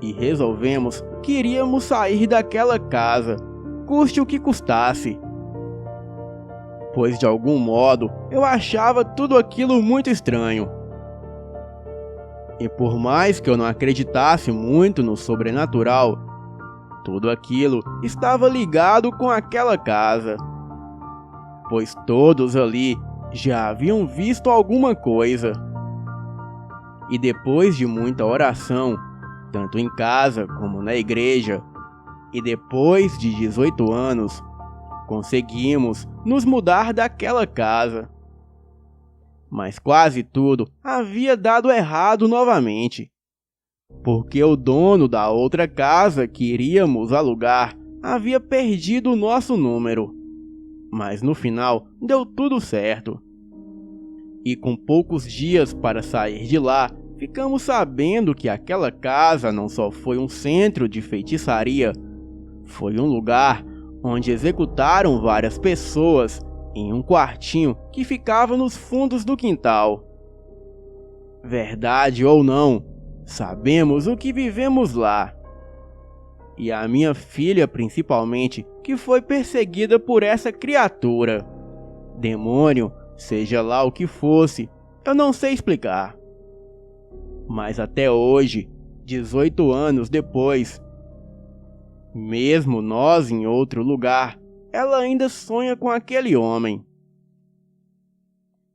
e resolvemos que iríamos sair daquela casa, custe o que custasse. Pois de algum modo eu achava tudo aquilo muito estranho. E por mais que eu não acreditasse muito no sobrenatural, tudo aquilo estava ligado com aquela casa, pois todos ali já haviam visto alguma coisa. E depois de muita oração, tanto em casa como na igreja, e depois de 18 anos, conseguimos nos mudar daquela casa. Mas quase tudo havia dado errado novamente, porque o dono da outra casa que iríamos alugar havia perdido o nosso número. Mas no final deu tudo certo. E com poucos dias para sair de lá, ficamos sabendo que aquela casa não só foi um centro de feitiçaria, foi um lugar onde executaram várias pessoas em um quartinho que ficava nos fundos do quintal. Verdade ou não, sabemos o que vivemos lá. E a minha filha, principalmente, que foi perseguida por essa criatura. Demônio, seja lá o que fosse, eu não sei explicar. Mas até hoje, 18 anos depois, mesmo nós em outro lugar, ela ainda sonha com aquele homem.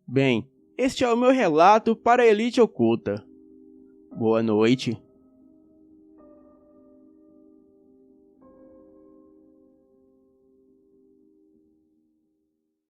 Bem, este é o meu relato para a Elite Oculta. Boa noite.